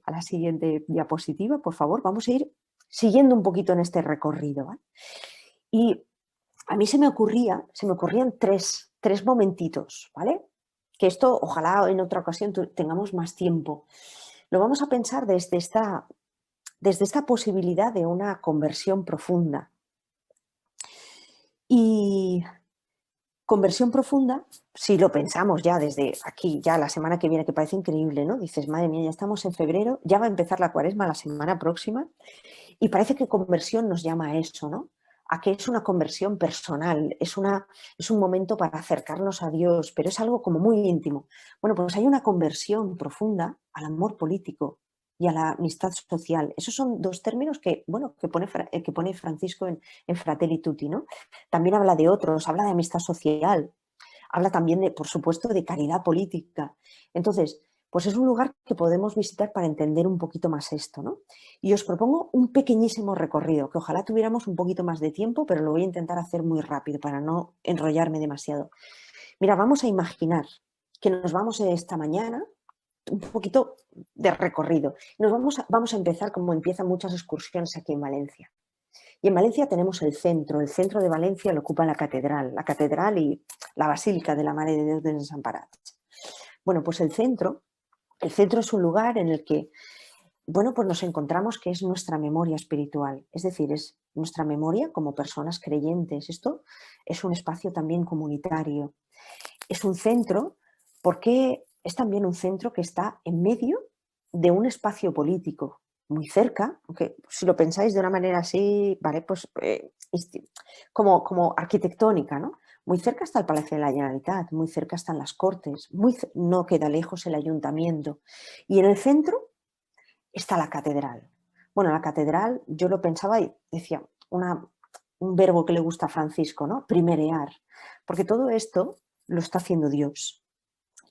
diapositiva, por favor, vamos a ir siguiendo un poquito en este recorrido, ¿vale? Y a mí se me ocurrían tres momentitos, ¿vale? Que esto, ojalá en otra ocasión tengamos más tiempo. Lo vamos a pensar desde esta posibilidad de una conversión profunda. Y conversión profunda, si lo pensamos ya desde aquí, ya la semana que viene, que parece increíble, ¿no? Dices, madre mía, ya estamos en febrero, ya va a empezar la cuaresma la semana próxima, y parece que conversión nos llama a eso, ¿no? A que es una conversión personal, es un momento para acercarnos a Dios, pero es algo como muy íntimo. Bueno, pues hay una conversión profunda al amor político y a la amistad social. Esos son dos términos que, bueno, que pone Francisco en Fratelli Tutti, ¿no? También habla de otros, habla de amistad social, habla también de, por supuesto, de caridad política. Entonces, pues es un lugar que podemos visitar para entender un poquito más esto, ¿no? Y os propongo un pequeñísimo recorrido, que ojalá tuviéramos un poquito más de tiempo, pero lo voy a intentar hacer muy rápido para no enrollarme demasiado. Mira, vamos a imaginar que nos vamos esta mañana, un poquito de recorrido. Vamos a empezar como empiezan muchas excursiones aquí en Valencia. Y en Valencia tenemos el centro de Valencia lo ocupa la catedral y la Basílica de la Madre de Dios de Desamparados. Bueno, pues el centro es un lugar en el que, bueno, pues nos encontramos que es nuestra memoria espiritual, es decir, es nuestra memoria como personas creyentes. Esto es un espacio también comunitario. Es un centro porque es también un centro que está en medio de un espacio político, muy cerca, aunque si lo pensáis de una manera así, ¿vale? Pues como arquitectónica, ¿no? Muy cerca está el Palacio de la Generalitat, muy cerca están las Cortes, no queda lejos el Ayuntamiento. Y en el centro está la catedral. Bueno, la catedral, yo lo pensaba y decía, un verbo que le gusta a Francisco, ¿no? Primerear. Porque todo esto lo está haciendo Dios.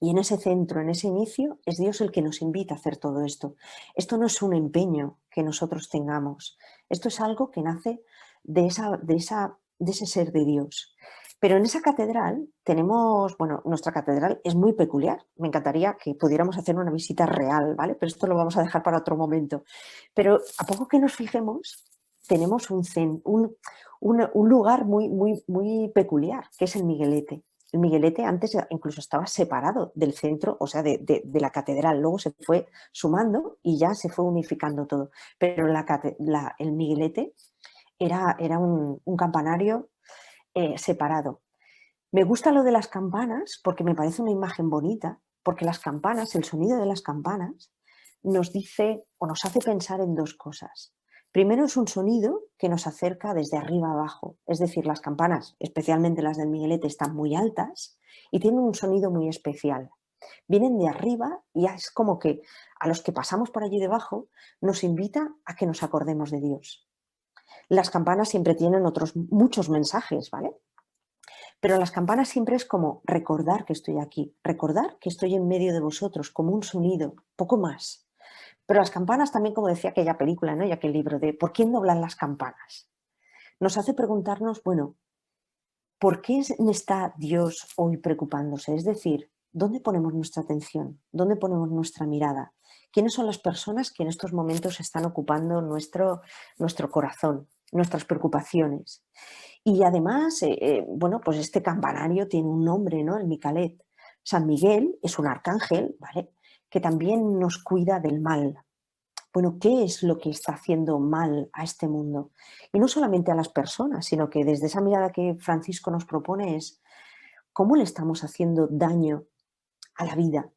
Y en ese centro, en ese inicio, es Dios el que nos invita a hacer todo esto. Esto no es un empeño que nosotros tengamos. Esto es algo que nace de ese ser de Dios. Pero en esa catedral tenemos, bueno, nuestra catedral es muy peculiar. Me encantaría que pudiéramos hacer una visita real, ¿vale? Pero esto lo vamos a dejar para otro momento. Pero a poco que nos fijemos, tenemos un lugar muy peculiar, que es el Miguelete. El Miguelete antes incluso estaba separado del centro, o sea, de la catedral. Luego se fue sumando y ya se fue unificando todo. Pero el Miguelete era un campanario separado. Me gusta lo de las campanas porque me parece una imagen bonita, porque las campanas, el sonido de las campanas, nos dice o nos hace pensar en dos cosas. Primero, es un sonido que nos acerca desde arriba abajo, es decir, las campanas, especialmente las del Miguelete, están muy altas y tienen un sonido muy especial. Vienen de arriba y es como que a los que pasamos por allí debajo nos invita a que nos acordemos de Dios. Las campanas siempre tienen otros muchos mensajes, ¿vale? Pero las campanas siempre es como recordar que estoy aquí, recordar que estoy en medio de vosotros, como un sonido, poco más. Pero las campanas también, como decía aquella película, ¿no? Y aquel libro de ¿por quién doblan las campanas? Nos hace preguntarnos, bueno, ¿por qué está Dios hoy preocupándose? Es decir, ¿dónde ponemos nuestra atención? ¿Dónde ponemos nuestra mirada? ¿Quiénes son las personas que en estos momentos están ocupando nuestro corazón, nuestras preocupaciones? Y además, bueno, pues este campanario tiene un nombre, ¿no? El Micalet. San Miguel es un arcángel, ¿vale? Que también nos cuida del mal. Bueno, ¿qué es lo que está haciendo mal a este mundo? Y no solamente a las personas, sino que desde esa mirada que Francisco nos propone es cómo le estamos haciendo daño a la vida.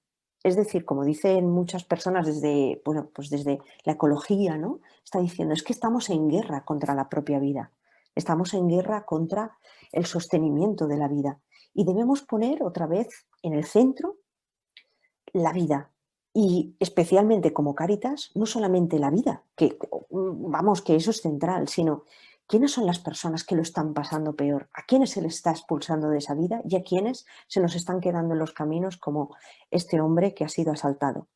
Es decir, como dicen muchas personas desde, bueno, pues desde la ecología, ¿no? Está diciendo, es que estamos en guerra contra la propia vida. Estamos en guerra contra el sostenimiento de la vida. Y debemos poner otra vez en el centro la vida. Y especialmente como Cáritas, no solamente la vida, que vamos, que eso es central, sino quiénes son las personas que lo están pasando peor, a quiénes se les está expulsando de esa vida y a quiénes se nos están quedando en los caminos como este hombre que ha sido asaltado.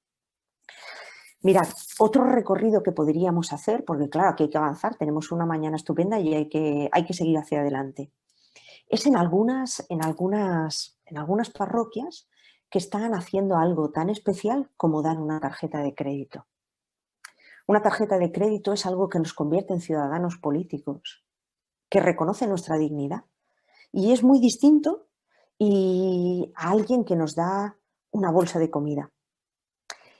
Mirad, otro recorrido que podríamos hacer, porque claro, aquí hay que avanzar, tenemos una mañana estupenda y hay que seguir hacia adelante, es en algunas parroquias que están haciendo algo tan especial como dar una tarjeta de crédito. Una tarjeta de crédito es algo que nos convierte en ciudadanos políticos, que reconoce nuestra dignidad. Y es muy distinto a alguien que nos da una bolsa de comida.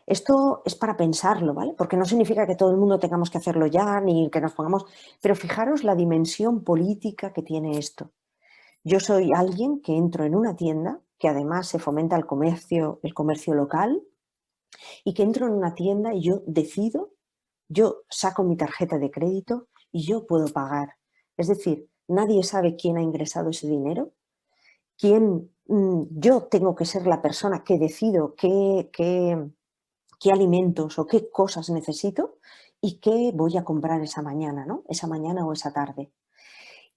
Esto es para pensarlo, ¿vale? Porque no significa que todo el mundo tengamos que hacerlo ya, ni que nos pongamos... Pero fijaros la dimensión política que tiene esto. Yo soy alguien que entro en una tienda, que además se fomenta el comercio local, y que entro en una tienda y yo decido, yo saco mi tarjeta de crédito y yo puedo pagar. Es decir, nadie sabe quién ha ingresado ese dinero, yo tengo que ser la persona que decido qué alimentos o qué cosas necesito y qué voy a comprar esa mañana, ¿no? Esa mañana o esa tarde.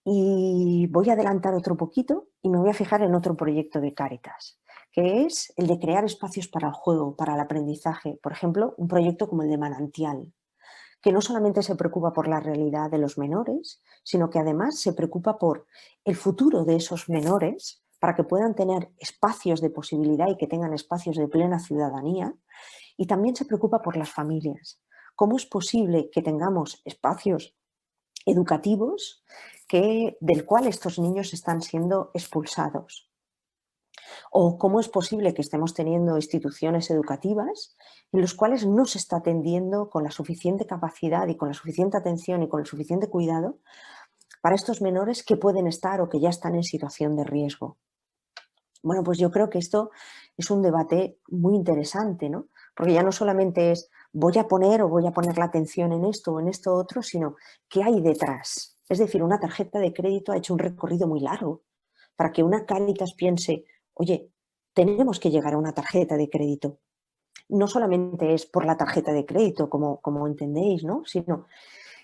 Y voy a adelantar otro poquito y me voy a fijar en otro proyecto de Cáritas, que es el de crear espacios para el juego, para el aprendizaje. Por ejemplo, un proyecto como el de Manantial, que no solamente se preocupa por la realidad de los menores, sino que además se preocupa por el futuro de esos menores para que puedan tener espacios de posibilidad y que tengan espacios de plena ciudadanía. Y también se preocupa por las familias. ¿Cómo es posible que tengamos espacios educativos del cual estos niños están siendo expulsados? ¿O cómo es posible que estemos teniendo instituciones educativas en las cuales no se está atendiendo con la suficiente capacidad y con la suficiente atención y con el suficiente cuidado para estos menores que pueden estar o que ya están en situación de riesgo? Bueno, pues yo creo que esto es un debate muy interesante, ¿no? Porque ya no solamente es voy a poner la atención en esto o en esto otro, sino qué hay detrás. Es decir, una tarjeta de crédito ha hecho un recorrido muy largo para que una Cáritas piense, oye, tenemos que llegar a una tarjeta de crédito. No solamente es por la tarjeta de crédito, como entendéis, ¿no? Sino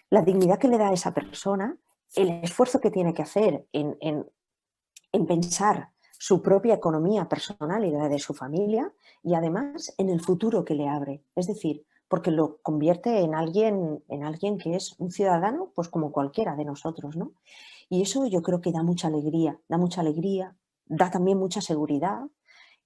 la dignidad que le da a esa persona, el esfuerzo que tiene que hacer en pensar su propia economía personal y la de su familia, y además en el futuro que le abre. Es decir, porque lo convierte en alguien que es un ciudadano, pues como cualquiera de nosotros, ¿no? Y eso yo creo que da mucha alegría, da también mucha seguridad,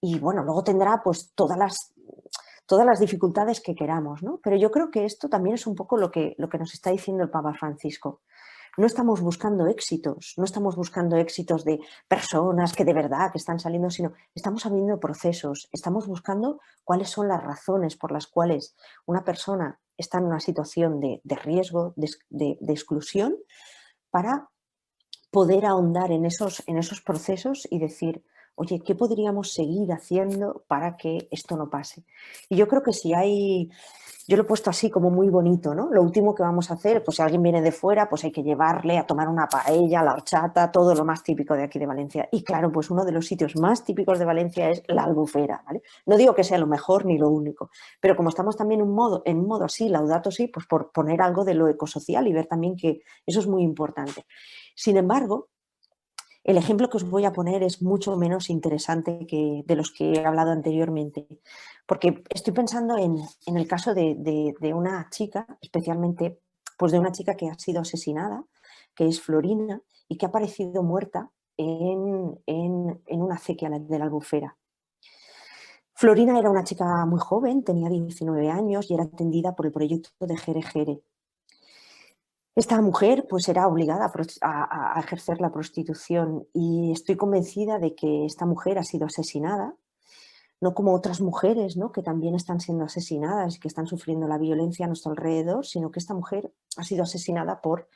y bueno, luego tendrá pues todas las dificultades que queramos, ¿no? Pero yo creo que esto también es un poco lo que nos está diciendo el Papa Francisco. No estamos buscando éxitos de personas que de verdad que están saliendo, sino estamos abriendo procesos, estamos buscando cuáles son las razones por las cuales una persona está en una situación de riesgo, de exclusión, para poder ahondar en esos procesos y decir, oye, ¿qué podríamos seguir haciendo para que esto no pase? Y yo creo que yo lo he puesto así como muy bonito, ¿no? Lo último que vamos a hacer, pues si alguien viene de fuera, pues hay que llevarle a tomar una paella, la horchata, todo lo más típico de aquí de Valencia. Y claro, pues uno de los sitios más típicos de Valencia es la Albufera, ¿vale? No digo que sea lo mejor ni lo único, pero como estamos también en un modo así, Laudato Si, pues por poner algo de lo ecosocial y ver también que eso es muy importante. Sin embargo, El ejemplo que os voy a poner es mucho menos interesante que de los que he hablado anteriormente, porque estoy pensando en el caso de una chica, especialmente pues de una chica que ha sido asesinada, que es Florina, y que ha aparecido muerta en una acequia de la Albufera. Florina era una chica muy joven, tenía 19 años y era atendida por el proyecto de Jere Jere. Esta mujer pues era obligada a ejercer la prostitución y estoy convencida de que esta mujer ha sido asesinada, no como otras mujeres, ¿no?, que también están siendo asesinadas y que están sufriendo la violencia a nuestro alrededor, sino que esta mujer ha sido asesinada por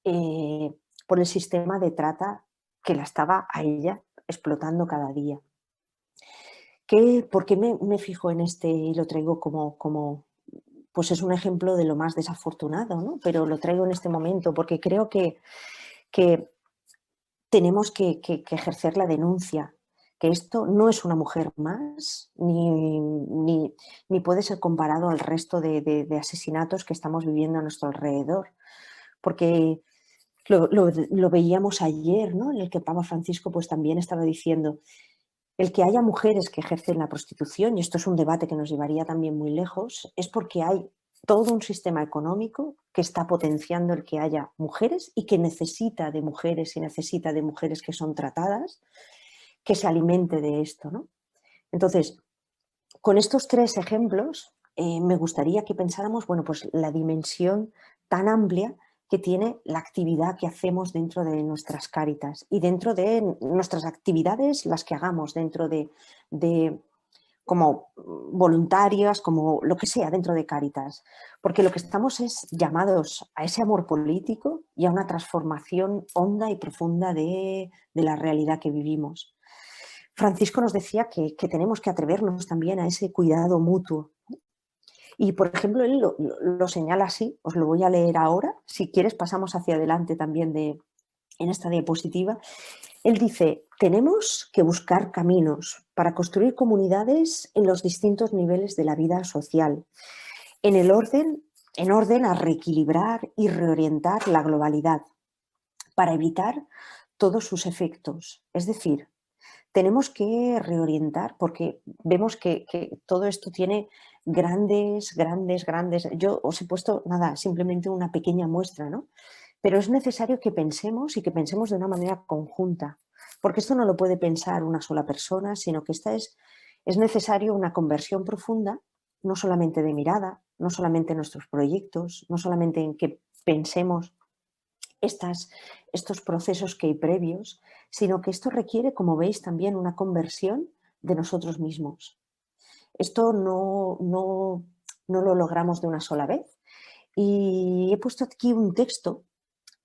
el sistema de trata que la estaba a ella explotando cada día. ¿Por qué me fijo en este y lo traigo pues es un ejemplo de lo más desafortunado, ¿no? Pero lo traigo en este momento porque creo que tenemos que ejercer la denuncia, que esto no es una mujer más, ni puede ser comparado al resto de asesinatos que estamos viviendo a nuestro alrededor. Porque lo veíamos ayer, ¿no?, en el que Papa Francisco pues también estaba diciendo el que haya mujeres que ejercen la prostitución, y esto es un debate que nos llevaría también muy lejos, es porque hay todo un sistema económico que está potenciando el que haya mujeres y que necesita de mujeres y necesita de mujeres que son tratadas, que se alimente de esto, ¿no? Entonces, con estos tres ejemplos, me gustaría que pensáramos, bueno, pues la dimensión tan amplia que tiene la actividad que hacemos dentro de nuestras Cáritas y dentro de nuestras actividades, las que hagamos dentro de como voluntarias, como lo que sea dentro de Cáritas, porque lo que estamos es llamados a ese amor político y a una transformación honda y profunda de la realidad que vivimos. Francisco nos decía que tenemos que atrevernos también a ese cuidado mutuo. Y, por ejemplo, él lo señala así, os lo voy a leer ahora, si quieres pasamos hacia adelante también en esta diapositiva. Él dice, tenemos que buscar caminos para construir comunidades en los distintos niveles de la vida social, en orden a reequilibrar y reorientar la globalidad, para evitar todos sus efectos. Es decir, tenemos que reorientar porque vemos que todo esto tiene grandes. Yo os he puesto, nada, simplemente una pequeña muestra, ¿no? Pero es necesario que pensemos y que pensemos de una manera conjunta, porque esto no lo puede pensar una sola persona, sino que es necesario una conversión profunda, no solamente de mirada, no solamente en nuestros proyectos, no solamente en que pensemos estos procesos que hay previos, sino que esto requiere, como veis, también una conversión de nosotros mismos. Esto no lo logramos de una sola vez. Y he puesto aquí un texto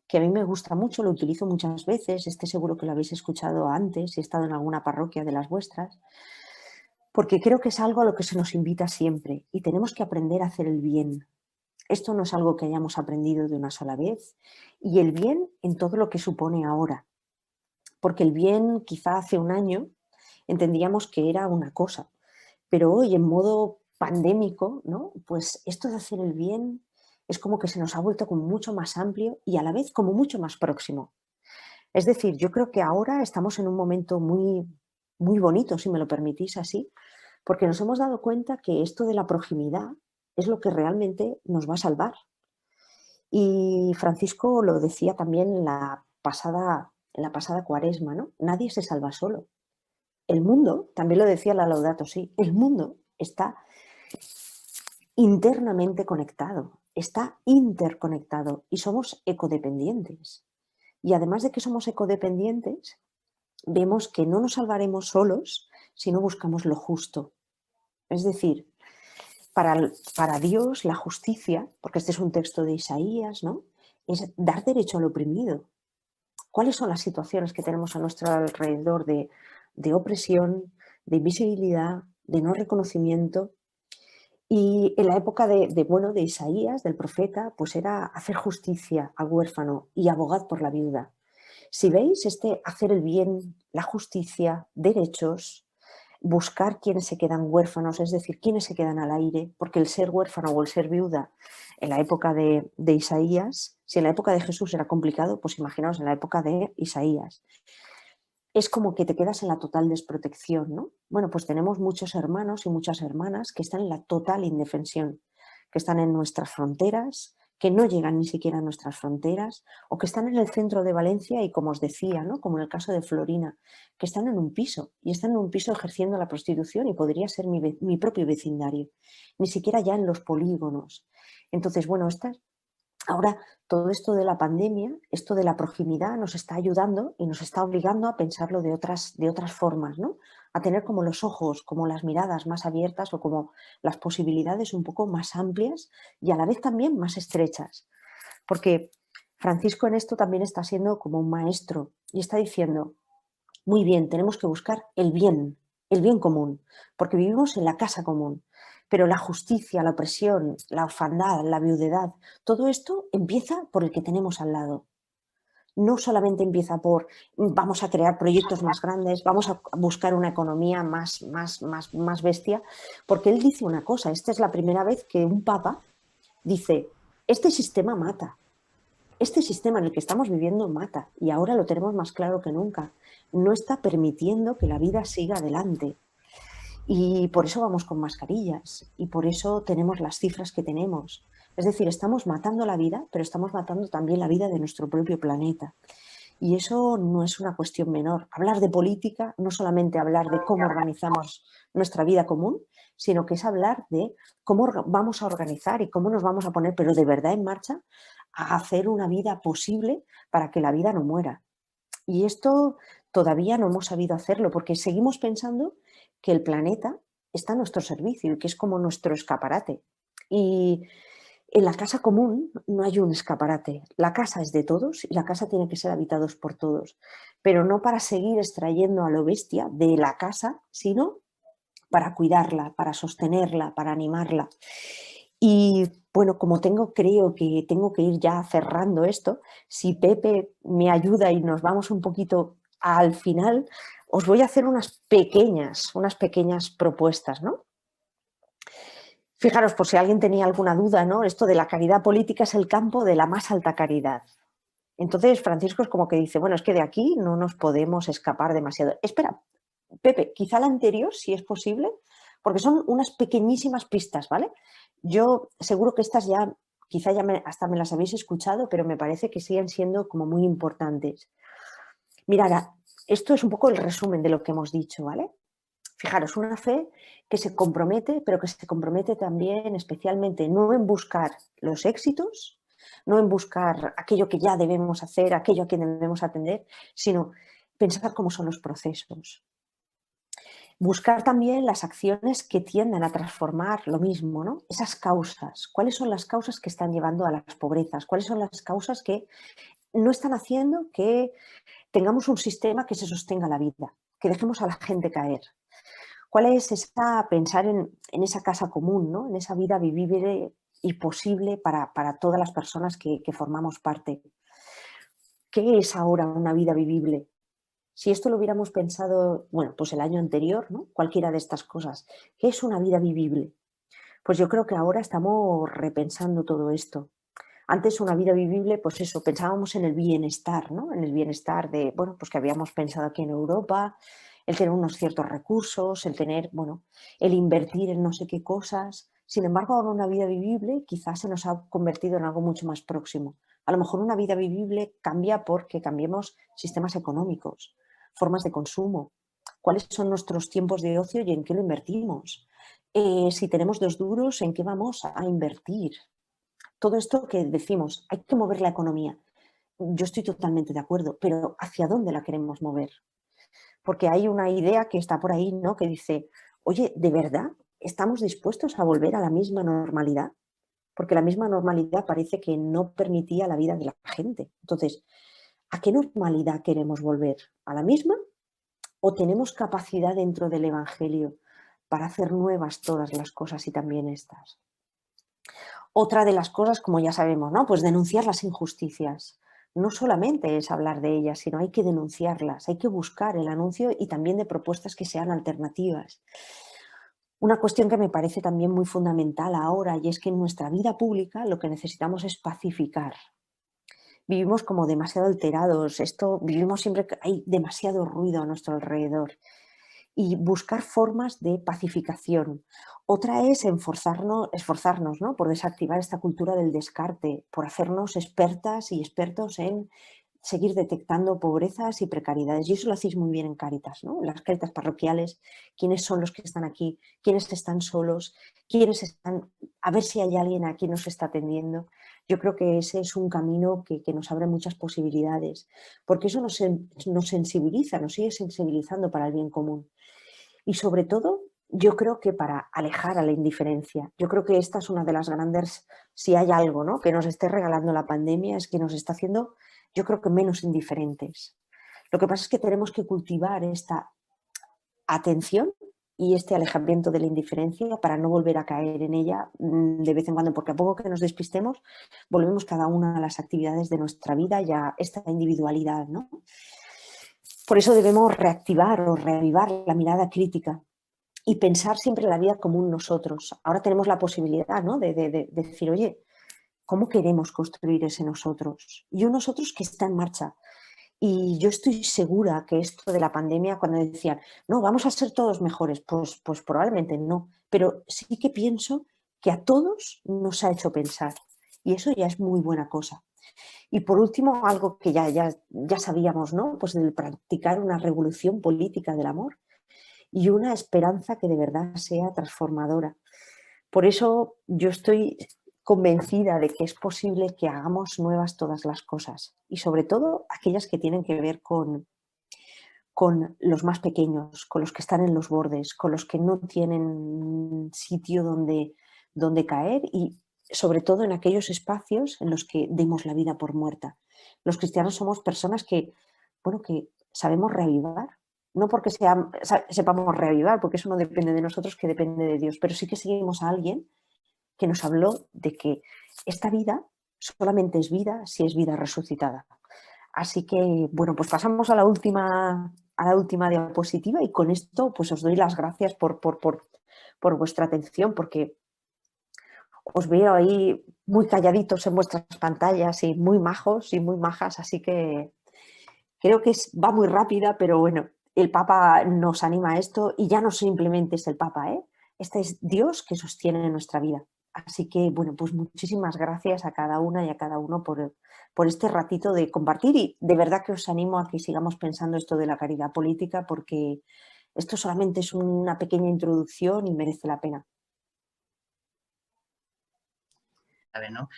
que a mí me gusta mucho, lo utilizo muchas veces, seguro que lo habéis escuchado antes, si he estado en alguna parroquia de las vuestras, porque creo que es algo a lo que se nos invita siempre y tenemos que aprender a hacer el bien. Esto no es algo que hayamos aprendido de una sola vez, y el bien en todo lo que supone ahora, porque el bien quizá hace un año entendíamos que era una cosa, pero hoy en modo pandémico, ¿no?, pues esto de hacer el bien es como que se nos ha vuelto como mucho más amplio y a la vez como mucho más próximo. Es decir, yo creo que ahora estamos en un momento muy, muy bonito, si me lo permitís así, porque nos hemos dado cuenta que esto de la proximidad es lo que realmente nos va a salvar. Y Francisco lo decía también en la pasada Cuaresma, ¿no? Nadie se salva solo. El mundo, también lo decía la Laudato Si, el mundo está internamente conectado, está interconectado y somos ecodependientes. Y además de que somos ecodependientes, vemos que no nos salvaremos solos si no buscamos lo justo. Es decir, para Dios la justicia, porque este es un texto de Isaías, ¿no?, es dar derecho al oprimido. ¿Cuáles son las situaciones que tenemos a nuestro alrededor de opresión, de invisibilidad, de no reconocimiento? Y en la época de Isaías, del profeta, pues era hacer justicia al huérfano y abogad por la viuda. Si veis, hacer el bien, la justicia, derechos, buscar quienes se quedan huérfanos, es decir, quienes se quedan al aire, porque el ser huérfano o el ser viuda en la época de Isaías, si en la época de Jesús era complicado, pues imaginaos en la época de Isaías. es como que te quedas en la total desprotección, ¿no? Bueno, pues tenemos muchos hermanos y muchas hermanas que están en la total indefensión, que están en nuestras fronteras, que no llegan ni siquiera a nuestras fronteras, o que están en el centro de Valencia y, como os decía, ¿no? Como en el caso de Florina, que están en un piso y están en un piso ejerciendo la prostitución y podría ser mi propio vecindario, ni siquiera ya en los polígonos. Entonces, bueno, ahora todo esto de la pandemia, esto de la proximidad nos está ayudando y nos está obligando a pensarlo de otras formas, ¿no? A tener como los ojos, como las miradas más abiertas o como las posibilidades un poco más amplias y a la vez también más estrechas. Porque Francisco en esto también está siendo como un maestro y está diciendo, muy bien, tenemos que buscar el bien común, porque vivimos en la casa común. Pero la justicia, la opresión, la orfandad, la viudedad, todo esto empieza por el que tenemos al lado. No solamente empieza por vamos a crear proyectos más grandes, vamos a buscar una economía más bestia, porque él dice una cosa, esta es la primera vez que un papa dice, este sistema mata, este sistema en el que estamos viviendo mata y ahora lo tenemos más claro que nunca. No está permitiendo que la vida siga adelante. Y por eso vamos con mascarillas y por eso tenemos las cifras que tenemos. Es decir, estamos matando la vida, pero estamos matando también la vida de nuestro propio planeta. Y eso no es una cuestión menor. Hablar de política, no solamente hablar de cómo organizamos nuestra vida común, sino que es hablar de cómo vamos a organizar y cómo nos vamos a poner, pero de verdad en marcha, a hacer una vida posible para que la vida no muera. Y esto todavía no hemos sabido hacerlo porque seguimos pensando que el planeta está a nuestro servicio y que es como nuestro escaparate. Y en la casa común no hay un escaparate. La casa es de todos y la casa tiene que ser habitada por todos. Pero no para seguir extrayendo a lo bestia de la casa, sino para cuidarla, para sostenerla, para animarla. Y bueno, como creo que tengo que ir ya cerrando esto, si Pepe me ayuda y nos vamos un poquito al final, os voy a hacer unas pequeñas propuestas, ¿no? Fijaros, por si alguien tenía alguna duda, ¿no? Esto de la caridad política es el campo de la más alta caridad. Entonces, Francisco es como que dice, bueno, es que de aquí no nos podemos escapar demasiado. Espera, Pepe, quizá la anterior, si es posible, porque son unas pequeñísimas pistas, ¿vale? Yo seguro que estas ya, quizá ya hasta me las habéis escuchado, pero me parece que siguen siendo como muy importantes. Mirad, esto es un poco el resumen de lo que hemos dicho, ¿vale? Fijaros, una fe que se compromete, pero que se compromete también especialmente no en buscar los éxitos, no en buscar aquello que ya debemos hacer, aquello a quien debemos atender, sino pensar cómo son los procesos. Buscar también las acciones que tiendan a transformar lo mismo, ¿no? Esas causas. ¿Cuáles son las causas que están llevando a las pobrezas? ¿Cuáles son las causas que no están haciendo que tengamos un sistema que se sostenga la vida, que dejemos a la gente caer? ¿Cuál es pensar en esa casa común, ¿no? En esa vida vivible y posible para todas las personas que formamos parte? ¿Qué es ahora una vida vivible? Si esto lo hubiéramos pensado, bueno, pues el año anterior, ¿no? Cualquiera de estas cosas. ¿Qué es una vida vivible? Pues yo creo que ahora estamos repensando todo esto. Antes una vida vivible, pues eso, pensábamos en el bienestar, ¿no? En el bienestar de, bueno, pues que habíamos pensado aquí en Europa, el tener unos ciertos recursos, el tener, bueno, el invertir en no sé qué cosas. Sin embargo, ahora una vida vivible quizás se nos ha convertido en algo mucho más próximo. A lo mejor una vida vivible cambia porque cambiemos sistemas económicos, formas de consumo, cuáles son nuestros tiempos de ocio y en qué lo invertimos. Si tenemos 2 duros, ¿en qué vamos a invertir? Todo esto que decimos, hay que mover la economía. Yo estoy totalmente de acuerdo, pero ¿hacia dónde la queremos mover? Porque hay una idea que está por ahí, ¿no? Que dice, oye, ¿de verdad estamos dispuestos a volver a la misma normalidad? Porque la misma normalidad parece que no permitía la vida de la gente. Entonces, ¿a qué normalidad queremos volver? ¿A la misma? ¿O tenemos capacidad dentro del Evangelio para hacer nuevas todas las cosas y también estas? Otra de las cosas, como ya sabemos, ¿no? Pues denunciar las injusticias. No solamente es hablar de ellas, sino hay que denunciarlas, hay que buscar el anuncio y también de propuestas que sean alternativas. Una cuestión que me parece también muy fundamental ahora y es que en nuestra vida pública lo que necesitamos es pacificar. vivimos como demasiado alterados, vivimos siempre que hay demasiado ruido a nuestro alrededor. Y buscar formas de pacificación. Otra es esforzarnos, ¿no?, por desactivar esta cultura del descarte, por hacernos expertas y expertos en seguir detectando pobrezas y precariedades. Y eso lo hacéis muy bien en Cáritas, ¿no? En las Cáritas parroquiales, quiénes son los que están aquí, quiénes están solos, a ver si hay alguien a quien nos está atendiendo. Yo creo que ese es un camino que nos abre muchas posibilidades, porque eso nos sensibiliza, nos sigue sensibilizando para el bien común. Y sobre todo, yo creo que para alejar a la indiferencia. Yo creo que esta es una de las grandes, si hay algo, ¿no?, que nos esté regalando la pandemia, es que nos está haciendo, yo creo que menos indiferentes. Lo que pasa es que tenemos que cultivar esta atención y este alejamiento de la indiferencia para no volver a caer en ella de vez en cuando, porque a poco que nos despistemos, volvemos cada una a las actividades de nuestra vida y a esta individualidad, ¿no? Por eso debemos reactivar o reavivar la mirada crítica y pensar siempre la vida como un nosotros. Ahora tenemos la posibilidad, ¿no?, de decir, oye, ¿cómo queremos construir ese nosotros? Y un nosotros que está en marcha. Y yo estoy segura que esto de la pandemia, cuando decían, no, vamos a ser todos mejores, pues probablemente no. Pero sí que pienso que a todos nos ha hecho pensar. Y eso ya es muy buena cosa. Y por último, algo que ya sabíamos, ¿no?, pues el practicar una revolución política del amor y una esperanza que de verdad sea transformadora. Por eso yo estoy convencida de que es posible que hagamos nuevas todas las cosas y sobre todo aquellas que tienen que ver con los más pequeños, con los que están en los bordes, con los que no tienen sitio donde caer y sobre todo en aquellos espacios en los que demos la vida por muerta. Los cristianos somos personas que sabemos reavivar, no porque sepamos reavivar, porque eso no depende de nosotros, que depende de Dios, pero sí que seguimos a alguien que nos habló de que esta vida solamente es vida si es vida resucitada. Así que, bueno, pues pasamos a la última diapositiva y con esto pues os doy las gracias por vuestra atención, porque os veo ahí muy calladitos en vuestras pantallas y muy majos y muy majas, así que creo que va muy rápida, pero bueno, el Papa nos anima a esto y ya no simplemente es el Papa, ¿eh? Este es Dios que sostiene nuestra vida. Así que, bueno, pues muchísimas gracias a cada una y a cada uno por este ratito de compartir y de verdad que os animo a que sigamos pensando esto de la caridad política porque esto solamente es una pequeña introducción y merece la pena. ¿No?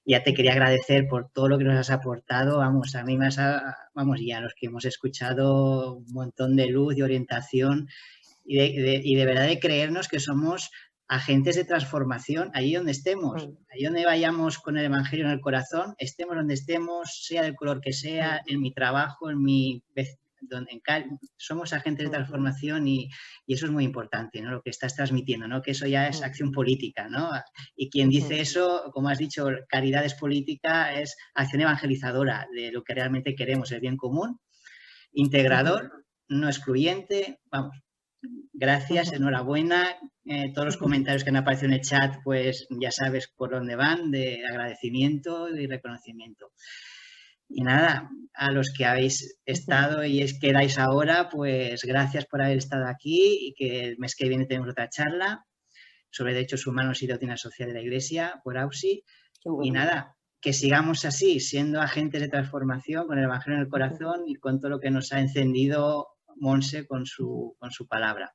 Ya te quería agradecer por todo lo que nos has aportado, vamos, a mí y a los que hemos escuchado un montón de luz y orientación y de verdad de creernos que somos agentes de transformación allí donde estemos, allí donde vayamos con el Evangelio en el corazón, estemos donde estemos, sea del color que sea, en mi trabajo, somos agentes de transformación y eso es muy importante, ¿no?, lo que estás transmitiendo, ¿no?, que eso ya es acción política, ¿no? Y quien dice eso, como has dicho, caridad es política, es acción evangelizadora de lo que realmente queremos, el bien común, integrador, no excluyente, vamos. Gracias, enhorabuena. Todos los comentarios que han aparecido en el chat, pues ya sabes por dónde van, de agradecimiento y reconocimiento. Y nada, a los que habéis estado y quedáis ahora, pues gracias por haber estado aquí y que el mes que viene tenemos otra charla sobre derechos humanos y doctrina social de la Iglesia por AUSI. Y nada, que sigamos así, siendo agentes de transformación, con el Evangelio en el corazón y con todo lo que nos ha encendido Monse con su palabra.